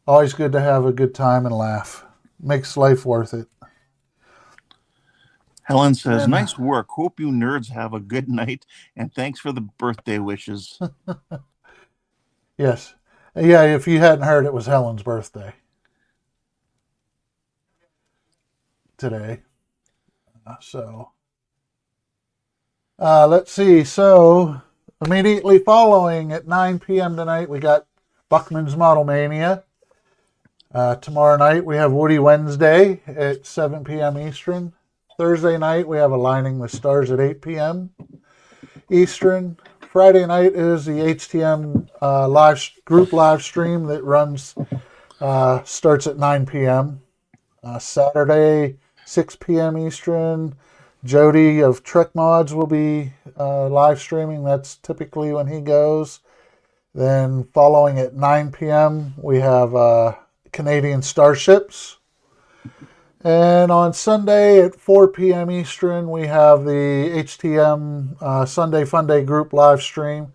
Always good to have a good time and laugh. Makes life worth it. Helen says, And- nice work. Hope you nerds have a good night, and thanks for the birthday wishes. Yes. Yeah, if you hadn't heard, it was Helen's birthday today. So, let's see. So, immediately following at 9 p.m. tonight, we got Buckman's Model Mania. Tomorrow night, we have Woody Wednesday at 7 p.m. Eastern. Thursday night, we have Aligning the Stars at 8 p.m. Eastern. Friday night is the HTM group live stream that runs, starts at 9 p.m. Saturday, 6 p.m. Eastern. Jody of Trek Mods will be live streaming. That's typically when he goes. Then following at 9 p.m., we have Canadian Starships. And on Sunday at 4 p.m. Eastern, we have the HTM Sunday Fun Day group live stream.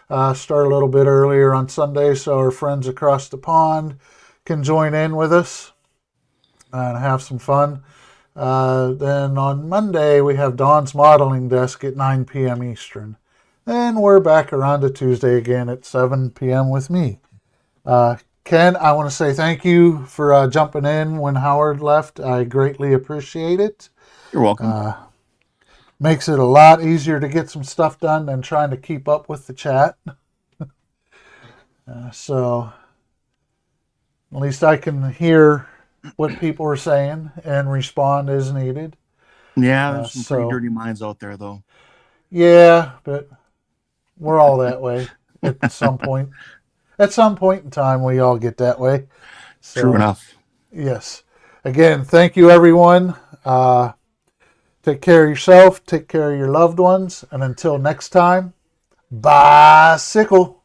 Start a little bit earlier on Sunday so our friends across the pond can join in with us and have some fun. Then on Monday, we have Dawn's Modeling Desk at 9 p.m. Eastern. Then we're back around to Tuesday again at 7 p.m. with me. Ken, I want to say thank you for jumping in when Howard left. I greatly appreciate it. You're welcome. Makes it a lot easier to get some stuff done than trying to keep up with the chat. So at least I can hear what people are saying and respond as needed. Yeah, there's some pretty so- dirty minds out there, though. Yeah, but we're all that way at some point. At some point in time, we all get that way. So, True enough. yes. Again, thank you, everyone. Take care of yourself. Take care of your loved ones. And until next time, bicycle.